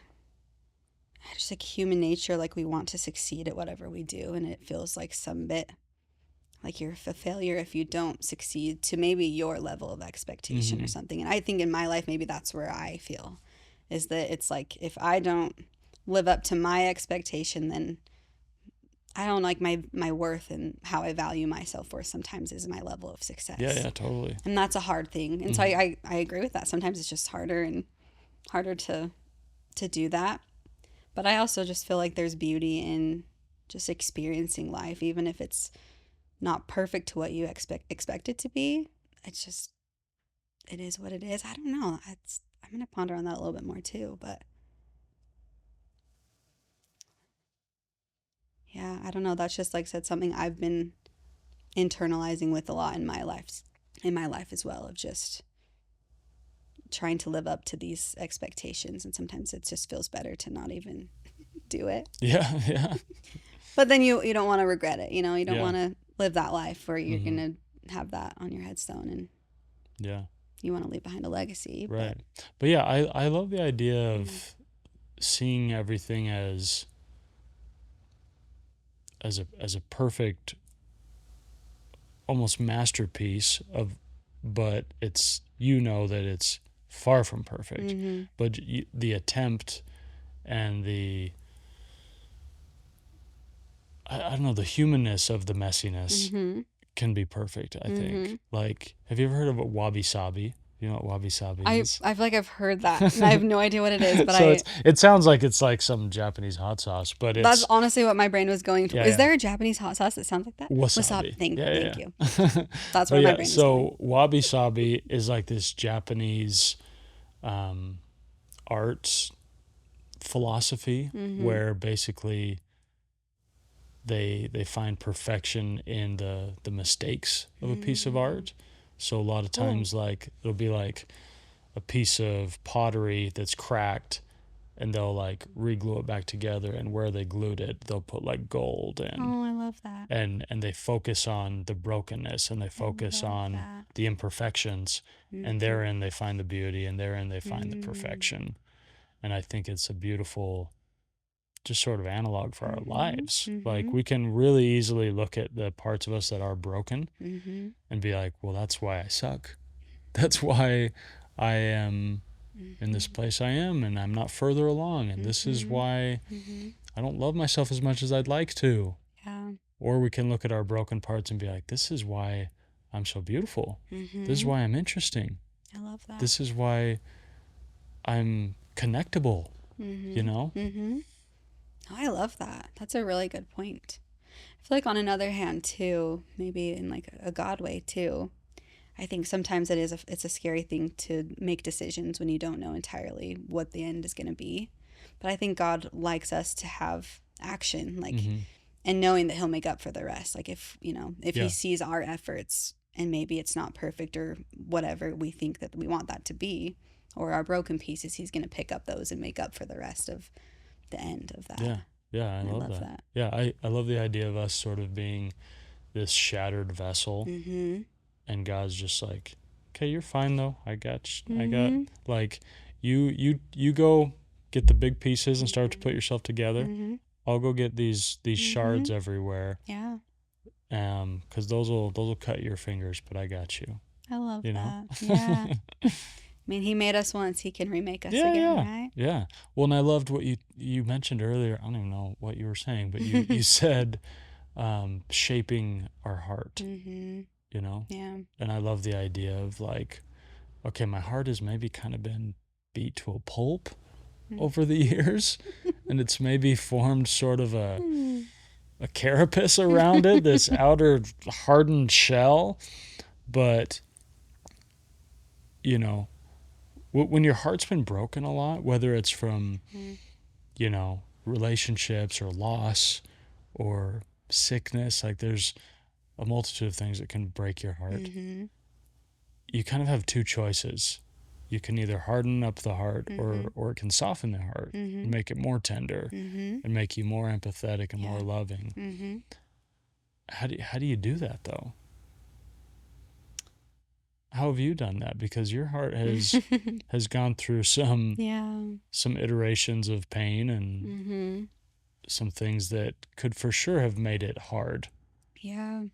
just like human nature, like we want to succeed at whatever we do, and it feels like some bit like you're a failure if you don't succeed to maybe your level of expectation or something. And I think in my life, maybe that's where I feel is that it's like if I don't live up to my expectation, then I don't like my worth and how I value my self-worth sometimes is my level of success. Yeah, totally. And that's a hard thing. And so I agree with that. Sometimes it's just harder and harder to do that. But I also just feel like there's beauty in just experiencing life, even if it's not perfect to what you expect it to be. It's just, it is what it is. I don't know. I'm going to ponder on that a little bit more too. But yeah, I don't know. That's just like said something I've been internalizing with a lot in my life as well, of just trying to live up to these expectations. And sometimes it just feels better to not even do it. Yeah. But then you don't want to regret it. You don't Yeah. want to live that life where you're going to have that on your headstone and Yeah. you want to leave behind a legacy. Right. But yeah, I love the idea of seeing everything as a perfect, almost masterpiece of, but it's, that it's far from perfect, but the attempt and the, I don't know, the humanness of the messiness can be perfect, I think. Like, have you ever heard of wabi sabi? You know what wabi sabi is? I feel like I've heard that. And I have no idea what it is, but So it sounds like it's like some Japanese hot sauce, but that's it's honestly what my brain was going to. Yeah, Is there a Japanese hot sauce that sounds like that? wasabi. Thank Yeah. you. That's But where my yeah, brain was going. so wabi sabi is like this Japanese art philosophy where basically they find perfection in the mistakes of a piece of art. So a lot of times, like, it'll be like a piece of pottery that's cracked, and they'll like re-glue it back together, and where they glued it, they'll put like gold and Oh, I love that. and they focus on the brokenness, and they focus on that. the imperfections, and therein they find the beauty, and therein they find the perfection. And I think it's a beautiful just sort of analog for our lives. Like, we can really easily look at the parts of us that are broken and be like, well, that's why I suck. That's why I am in this place I am, and I'm not further along, and this is why I don't love myself as much as I'd like to. Yeah. Or we can look at our broken parts and be like, this is why I'm so beautiful. This is why I'm interesting. I love that. This is why I'm connectable, Oh, I love that. That's a really good point. I feel like on another hand too, maybe in like a God way too, I think sometimes it's a scary thing to make decisions when you don't know entirely what the end is going to be. But I think God likes us to have action, like, and knowing that he'll make up for the rest. Like if he sees our efforts and maybe it's not perfect or whatever we think that we want that to be, or our broken pieces, he's going to pick up those and make up for the rest of the end of that. Yeah, I love that. Yeah, I love the idea of us sort of being this shattered vessel, and God's just like, okay, you're fine though. I got you. I got, like, you go get the big pieces and start to put yourself together. I'll go get these shards everywhere. Yeah. 'Cause those will cut your fingers, but I got you. I love that. Yeah. I mean, he made us once, he can remake us again, right? Yeah. Well, and I loved what you mentioned earlier. I don't even know what you were saying, but you said shaping our heart, Yeah. And I love the idea of like, okay, my heart has maybe kind of been beat to a pulp over the years, and it's maybe formed sort of a carapace around it, this outer hardened shell. But, you know, when your heart's been broken a lot, whether it's from, Mm-hmm. relationships or loss or sickness, like there's a multitude of things that can break your heart. Mm-hmm. You kind of have two choices. You can either harden up the heart, Mm-hmm. or it can soften the heart Mm-hmm. and make it more tender Mm-hmm. and make you more empathetic and more Yeah. loving. Mm-hmm. How do you do that though? How have you done that? Because your heart has gone through some Yeah. some iterations of pain and Mm-hmm. some things that could for sure have made it hard. Yeah.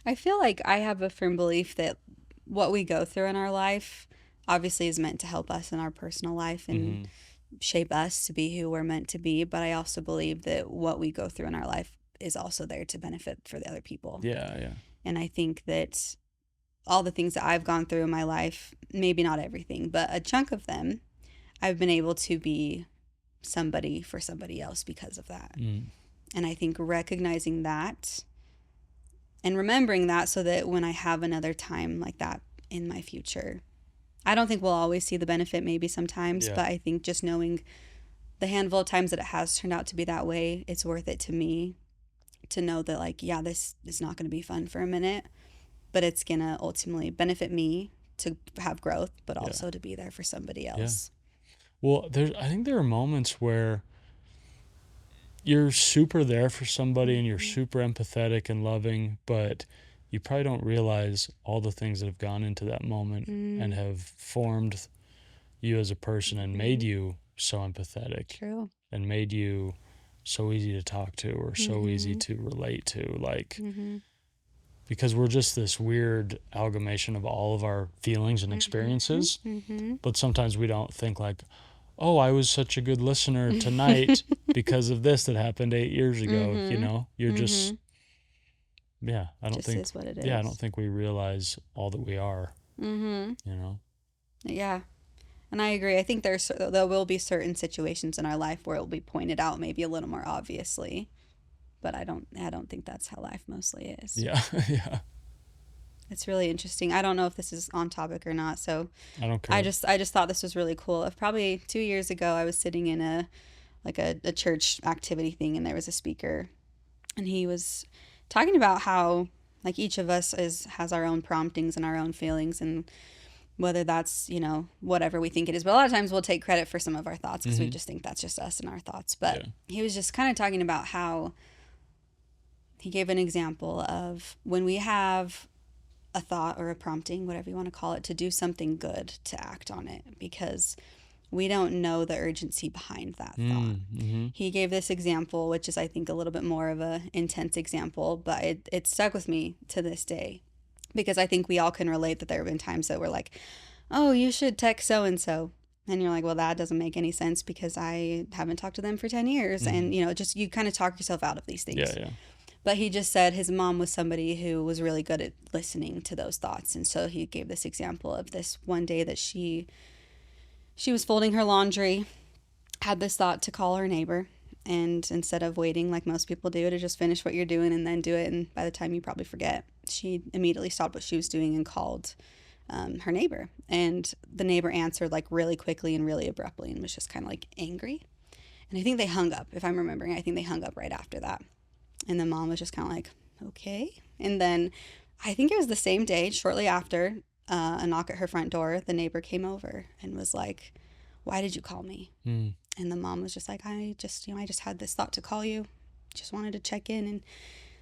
I feel like I have a firm belief that what we go through in our life obviously is meant to help us in our personal life and Mm-hmm. shape us to be who we're meant to be. But I also believe that what we go through in our life is also there to benefit for the other people. Yeah, yeah, And I think that all the things that I've gone through in my life, maybe not everything, but a chunk of them, I've been able to be somebody for somebody else because of that. mm, And I think recognizing that and remembering that so that when I have another time like that in my future, I don't think we'll always see the benefit, maybe sometimes, yeah, but I think just knowing the handful of times that it has turned out to be that way, it's worth it to me to know that, like, yeah, this is not going to be fun for a minute, but it's going to ultimately benefit me to have growth, but yeah, also to be there for somebody yeah. else. Well, I think there are moments where you're super there for somebody and you're Mm-hmm. super empathetic and loving, but you probably don't realize all the things that have gone into that moment and Mm-hmm. have formed you as a person and made you so empathetic True. and made you so easy to talk to or so easy Mm-hmm. to relate to. Like, Mm-hmm. because we're just this weird amalgamation of all of our feelings and Mm-hmm. experiences, Mm-hmm. but sometimes we don't think, like, oh, I was such a good listener tonight because of this that happened 8 years ago. Mm-hmm. You're Mm-hmm. just, yeah, Just is what it I don't is. think we realize all that we are, Mm-hmm. you know? Yeah. And I agree. I think there will be certain situations in our life where it will be pointed out maybe a little more obviously, but I don't think that's how life mostly is. Yeah, yeah, It's really interesting. I don't know if this is on topic or not, so I don't I care. just I just thought this was really cool. Probably 2 years ago, I was sitting in a church activity thing, and there was a speaker, and he was talking about how like each of us has our own promptings and our own feelings, and whether that's whatever we think it is. But a lot of times we'll take credit for some of our thoughts because we Hmm. just think that's just us and our thoughts. But Yeah. he was just kind of talking about how he gave an example of when we have a thought or a prompting, whatever you want to call it, to do something good, to act on it, because we don't know the urgency behind that thought. Mm-hmm. He gave this example, which is, I think, a little bit more of a intense example, but it stuck with me to this day because I think we all can relate that there have been times that we're like, oh, you should text so and so. And you're like, well, that doesn't make any sense because I haven't talked to them for 10 years. Mm-hmm. And, just you kind of talk yourself out of these Yeah, things. yeah. But he just said his mom was somebody who was really good at listening to those thoughts. And so he gave this example of this one day that she was folding her laundry, had this thought to call her neighbor. And instead of waiting like most people do to just finish what you're doing and then do it, and by the time you probably forget, she immediately stopped what she was doing and called her neighbor. And the neighbor answered like really quickly and really abruptly and was just kind of like angry. And I think they hung up, if I'm remembering. I think they hung up right after that. And the mom was just kind of like, okay. And then I think it was the same day, shortly after a knock at her front door, the neighbor came over and was like, why did you call me? Mm. And the mom was just like, I just had this thought to call you. Just wanted to check in. And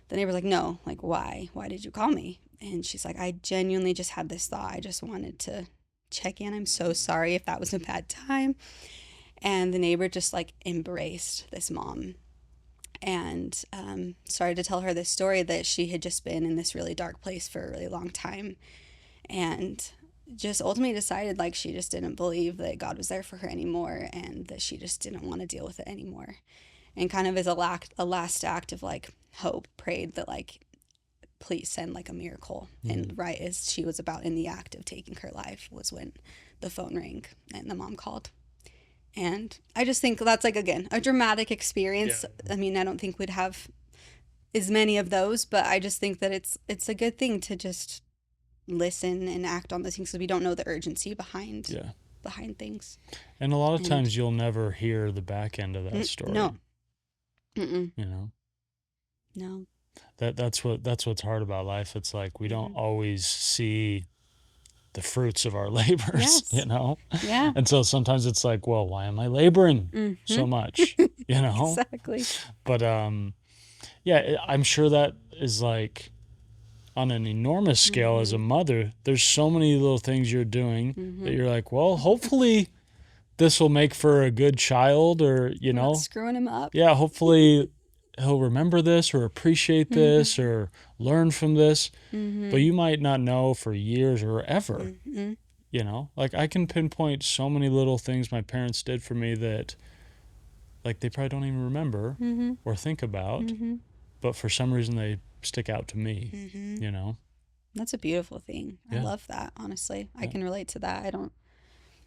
the neighbor's like, no, like, why? Why did you call me? And she's like, I genuinely just had this thought. I just wanted to check in. I'm so sorry if that was a bad time. And the neighbor just like embraced this mom and started to tell her this story that she had just been in this really dark place for a really long time. And just ultimately decided like she just didn't believe that God was there for her anymore and that she just didn't want to deal with it anymore. And kind of as a last act of like hope, prayed that like, please send like a miracle. Mm. And right as she was about in the act of taking her life was when the phone rang and the mom called. And I just think that's like, again, a dramatic experience. Yeah. I mean, I don't think we'd have as many of those, but I just think that it's a good thing to just listen and act on the things because we don't know the urgency Yeah. behind things. And a lot of And times you'll never hear the back end of that story. no, mm-mm, You know, no, that's what's hard about life. It's like we don't Mhm. always see the fruits of our labors, Yes. Yeah. And so sometimes it's like, well, why am I laboring so much? Exactly. But yeah, I'm sure that is like on an enormous scale as a mother. There's so many little things you're doing that you're like, well, hopefully this will make for a good child, or We're not screwing him up. yeah, hopefully he'll remember this or appreciate this or learn from this. But you might not know for years or ever. Like I can pinpoint so many little things my parents did for me that like they probably don't even remember or think about, but for some reason they stick out to me. That's a beautiful thing. I Yeah. love that, honestly. I Yeah. can relate to that.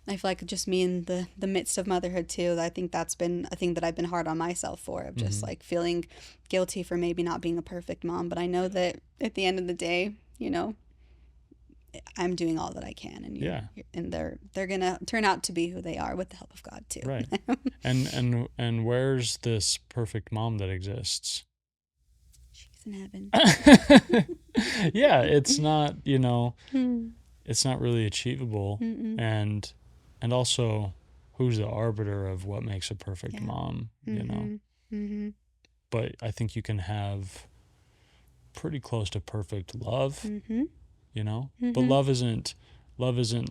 I feel like just me in the midst of motherhood too. I think that's been a thing that I've been hard on myself for, of just like feeling guilty for maybe not being a perfect mom. But I know that at the end of the day, I'm doing all that I can, and Yeah. and they're gonna turn out to be who they are with the help of God too. Right. And where's this perfect mom that exists? She's in heaven. Yeah, it's not, it's not really achievable. And also who's the arbiter of what makes a perfect mom, But I think you can have pretty close to perfect love, But love isn't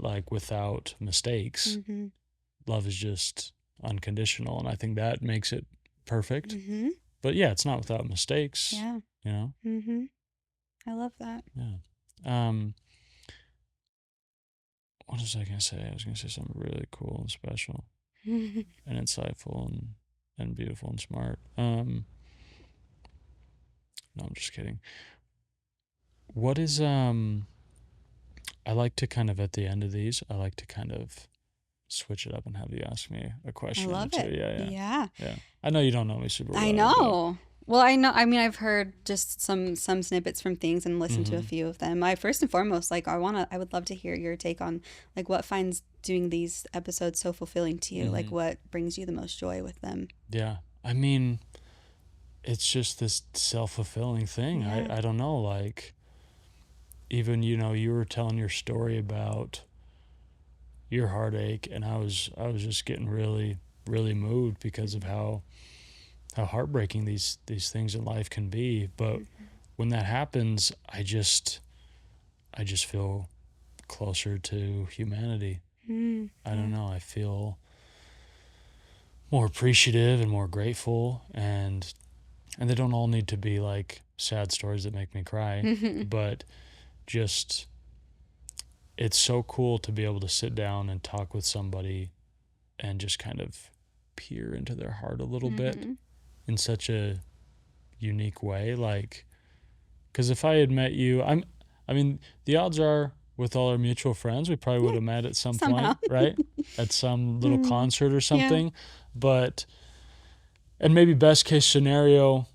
like without mistakes. Love is just unconditional, and I think that makes it perfect. But yeah, it's not without mistakes. Yeah. I love that. Yeah. What was I gonna say? I was gonna say something really cool and special and insightful and beautiful and smart. No, I'm just kidding. What is I like to kind of at the end of these, I like to kind of switch it up and have you ask me a I question or love two. it. Yeah. I know you don't know me super well. I know. Well, I know. I mean, I've heard just some snippets from things and listened to a few of them. I first and foremost, like, I would love to hear your take on like what finds doing these episodes so fulfilling to you. Like, what brings you the most joy with them? Yeah, I mean, it's just this self-fulfilling thing. Yeah. I don't know. Like, even you were telling your story about your heartache, and I was just getting really really moved because of how heartbreaking these things in life can be. But when that happens, I just feel closer to humanity. I don't know. I feel more appreciative and more grateful, and they don't all need to be like sad stories that make me cry, but just it's so cool to be able to sit down and talk with somebody and just kind of peer into their heart a little bit in such a unique way. Like, because if I had met you, I mean, the odds are with all our mutual friends, we probably would have met at some Somehow. point, right? At some little concert or something. But, and maybe best case scenario,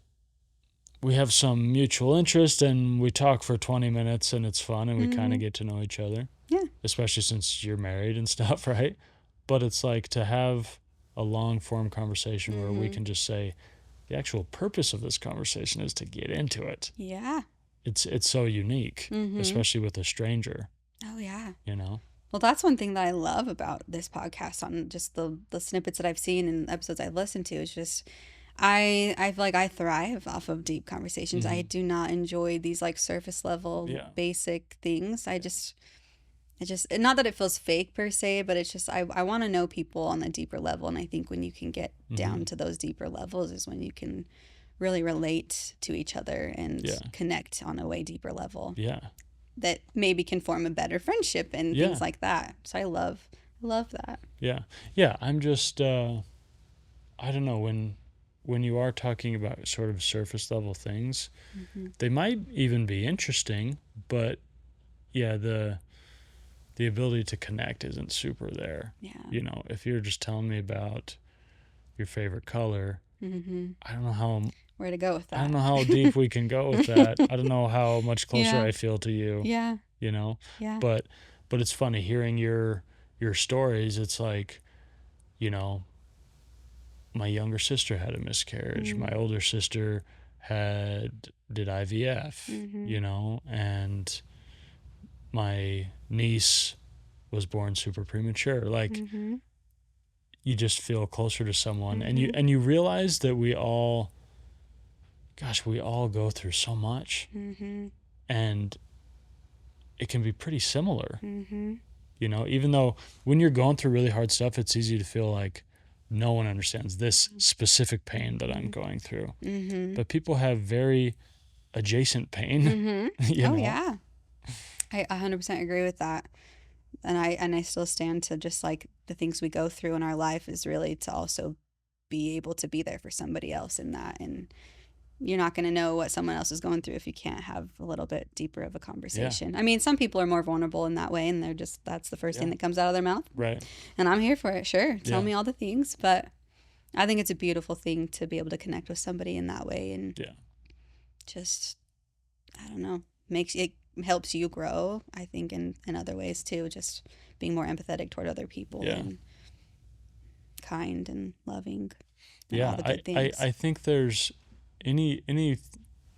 we have some mutual interest and we talk for 20 minutes and it's fun and we kind of get to know each other. Yeah. Especially since you're married and stuff, right? But it's like to have a long form conversation where we can just say, the actual purpose of this conversation is to get into it. Yeah. It's so unique, especially with a stranger. Oh yeah. Well, that's one thing that I love about this podcast, on just the snippets that I've seen and episodes I've listened to, is just I feel like I thrive off of deep conversations. I do not enjoy these like surface level basic things. I just not that it feels fake per se, but it's just I want to know people on a deeper level, and I think when you can get down to those deeper levels is when you can really relate to each other and connect on a way deeper level. Yeah. That maybe can form a better friendship and things like that. So I love that. Yeah. Yeah. I'm just, I don't know, when you are talking about sort of surface level things, they might even be interesting, but yeah, the ability to connect isn't super there. Yeah. If you're just telling me about your favorite color, I don't know how where to go with I don't that. know how deep we can go with that. I don't know how much closer Yeah. I feel to you, Yeah. you know, Yeah. but it's funny hearing your stories. It's like, you know, my younger sister had a miscarriage. My older sister did IVF, you know, and my niece was born super premature. Like, you just feel closer to someone, and you realize that we all go through so much, and it can be pretty similar. You know, even though when you're going through really hard stuff, it's easy to feel like no one understands this specific pain that I'm going through. But people have very adjacent pain, you Oh know? yeah. I 100% agree with that. And I still stand to just like the things we go through in our life is really to also be able to be there for somebody else in that. And you're not going to know what someone else is going through if you can't have a little bit deeper of a conversation. I mean, some people are more vulnerable in that way, and they're just, that's the first thing that comes out of their mouth. Right. And I'm here for it. Sure. Tell Yeah. me all the things. But I think it's a beautiful thing to be able to connect with somebody in that way. And just, I don't know, it helps you grow, I think, in other ways too, just being more empathetic toward other people and kind and loving and all the good things. I think there's any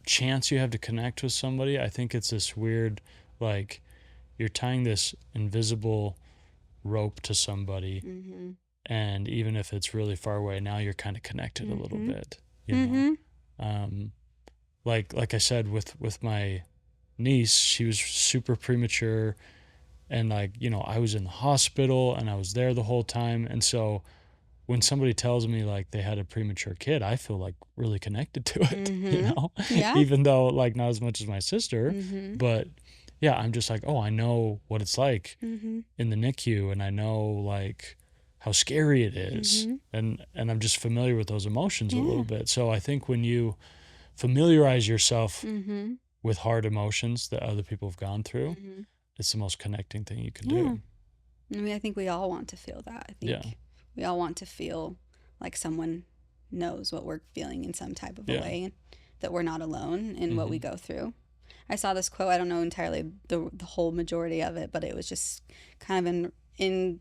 chance you have to connect with somebody, I think it's this weird, like, you're tying this invisible rope to somebody, and even if it's really far away, now you're kind of connected a little bit, you know. Like I said with my niece, she was super premature, and like, you know, I was in the hospital and I was there the whole time, and so when somebody tells me like they had a premature kid, I feel like really connected to it, you know, even though like not as much as my sister, but yeah, I'm just like, oh, I know what it's like in the NICU, and I know like how scary it is, and I'm just familiar with those emotions a little bit. So I think when you familiarize yourself with hard emotions that other people have gone through, it's the most connecting thing you can do. I mean, I think we all want to feel that. I think we all want to feel like someone knows what we're feeling in some type of a way, and that we're not alone in what we go through. I saw this quote, I don't know entirely the whole majority of it, but it was just kind of in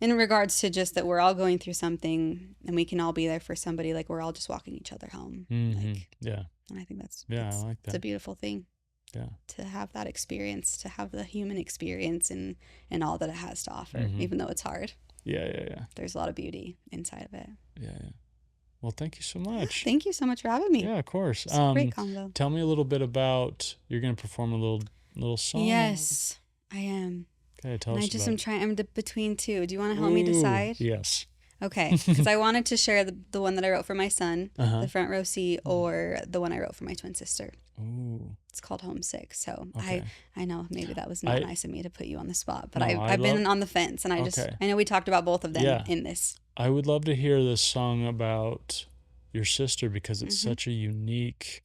regards to just that we're all going through something, and we can all be there for somebody, like we're all just walking each other home. Like, and I think that's I like that. It's a beautiful thing. To have that experience, to have the human experience and all that it has to offer, even though it's hard. There's a lot of beauty inside of it. Well, thank you so much. Thank you so much for having me. Yeah, of course. It's a great combo. Tell me a little bit about, you're going to perform a little song. Yes, I am. Okay, tell us about it. I'm between two. Do you want to help me decide? Yes. Okay, because I wanted to share the one that I wrote for my son, the front row seat, or the one I wrote for my twin sister. Ooh. It's called Homesick. So Okay. I know maybe that was not nice of me to put you on the spot, but No, I've been on the fence, and I know we talked about both of them in this. I would love to hear this song about your sister, because it's such a unique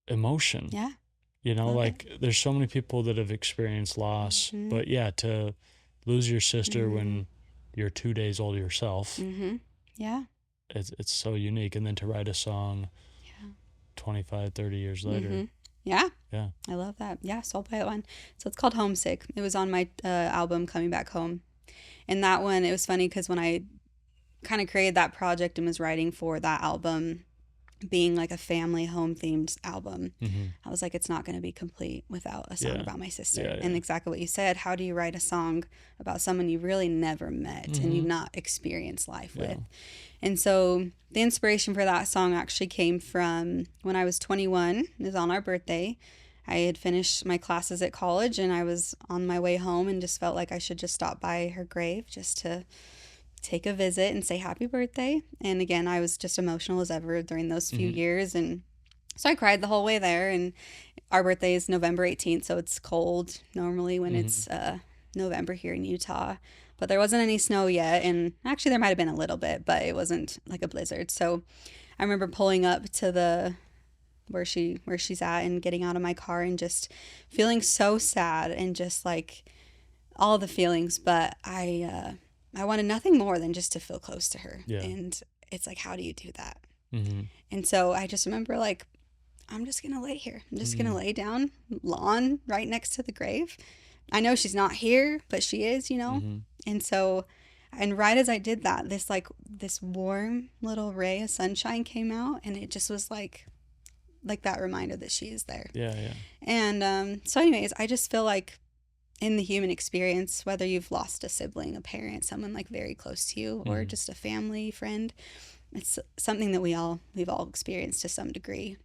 emotion. Yeah. You know, like there's so many people that have experienced loss, but to lose your sister when you're 2 days old yourself, Yeah. it's so unique. And then to write a song 25, 30 years later. Yeah. Yeah. I love that. Yeah, so I'll play that one. So it's called Homesick. It was on my album Coming Back Home. And that one, it was funny because when I kind of created that project and was writing for that album, being like a family home themed album, I was like, it's not going to be complete without a song about my sister. And exactly what you said, how do you write a song about someone you really never met and you've not experienced life with? And so the inspiration for that song actually came from when I was 21. It was on our birthday. I had finished my classes at college, and I was on my way home and just felt like I should just stop by her grave just to take a visit and say happy birthday. And again, I was just emotional as ever during those few years. And so I cried the whole way there. And our birthday is November 18th, so it's cold normally when it's November here in Utah. But there wasn't any snow yet. And actually, there might have been a little bit, but it wasn't like a blizzard. So I remember pulling up to where she's at and getting out of my car and just feeling so sad and just like all the feelings. But I wanted nothing more than just to feel close to her. And it's like, how do you do that? Mm-hmm. And so I just remember like, I'm just going to lay here. I'm just going to Mm-hmm. lay down, lawn right next to the grave. I know she's not here, but she is, you know? Mm-hmm. And so, and right as I did that, this warm little ray of sunshine came out, and it just was like that reminder that she is there. Yeah, yeah. And so anyways, I just feel like in the human experience, whether you've lost a sibling, a parent, someone like very close to you, or Mm-hmm. just a family friend, it's something that we've all experienced to some degree.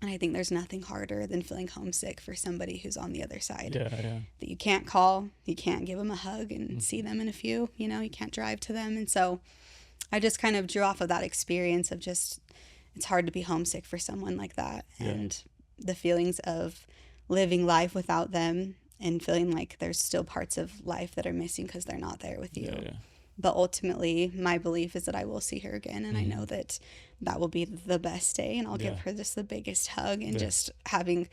And I think there's nothing harder than feeling homesick for somebody who's on the other side Yeah, yeah. that you can't call, you can't give them a hug and see Mm-hmm. them in a few, you know, you can't drive to them. And so I just kind of drew off of that experience of just, it's hard to be homesick for someone like that. Yeah. And the feelings of living life without them and feeling like there's still parts of life that are missing because they're not there with you. Yeah, yeah. But ultimately, my belief is that I will see her again, and I Mm-hmm. know that that will be the best day, and I'll Yeah. give her just the biggest hug, and Yeah. just having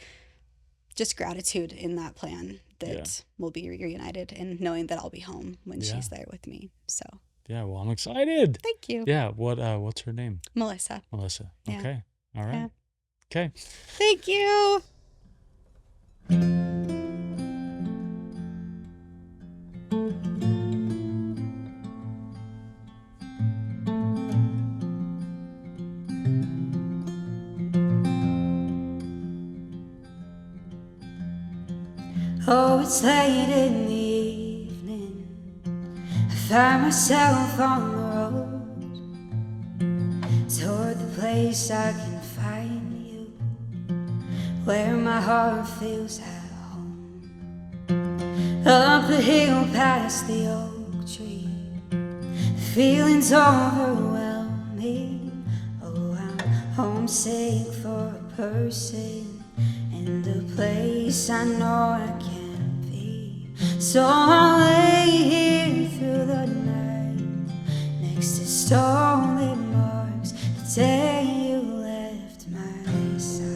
just gratitude in that plan that Yeah. we'll be reunited, and knowing that I'll be home when Yeah. she's there with me. So Yeah, well, I'm excited. thank you, Yeah, what's her name? Melissa. Melissa. Yeah. Okay. All right. Yeah. Okay. Thank you. Oh, it's late in the evening. I find myself on the road toward the place I can find you, where my heart feels at home. Up the hill past the oak tree, the feeling's overwhelming. Oh, I'm homesick for a person and a place I know I can't be. So I'll lay here through the night, next to stolen marks, the day you left my side.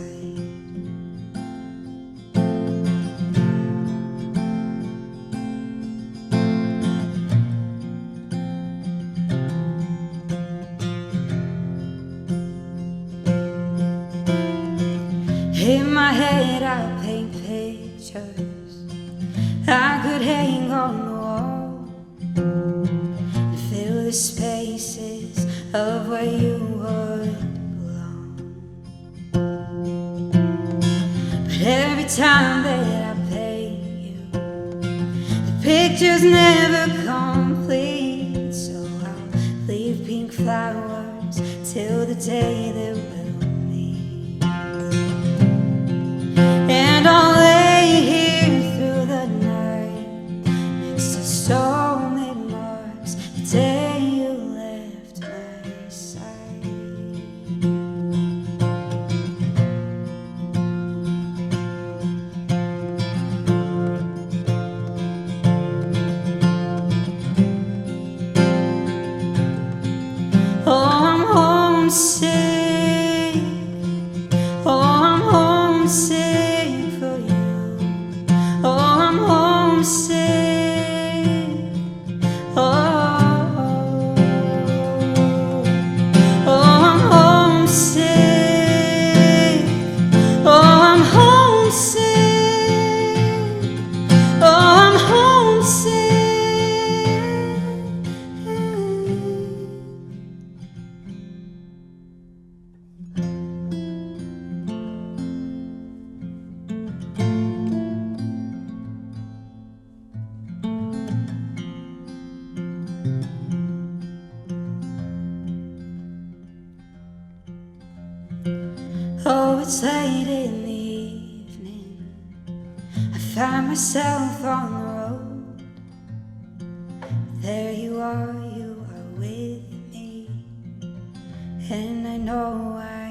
In my head I paint pictures I could hang on the wall and fill the spaces of where you would belong. But every time that I paint you, the picture's never complete. So I'll leave pink flowers till the day that we'll meet. And I'll lay here through the night, next to stolen marks, the day you left my side. Oh, I'm homesick. Oh, I'm homesick for you. Oh, I'm homesick. Oh, I'm homesick. Oh, I'm homesick. Oh, I'm homesick. Oh, it's late in the evening. I find myself on the road. There you are with me, and I know I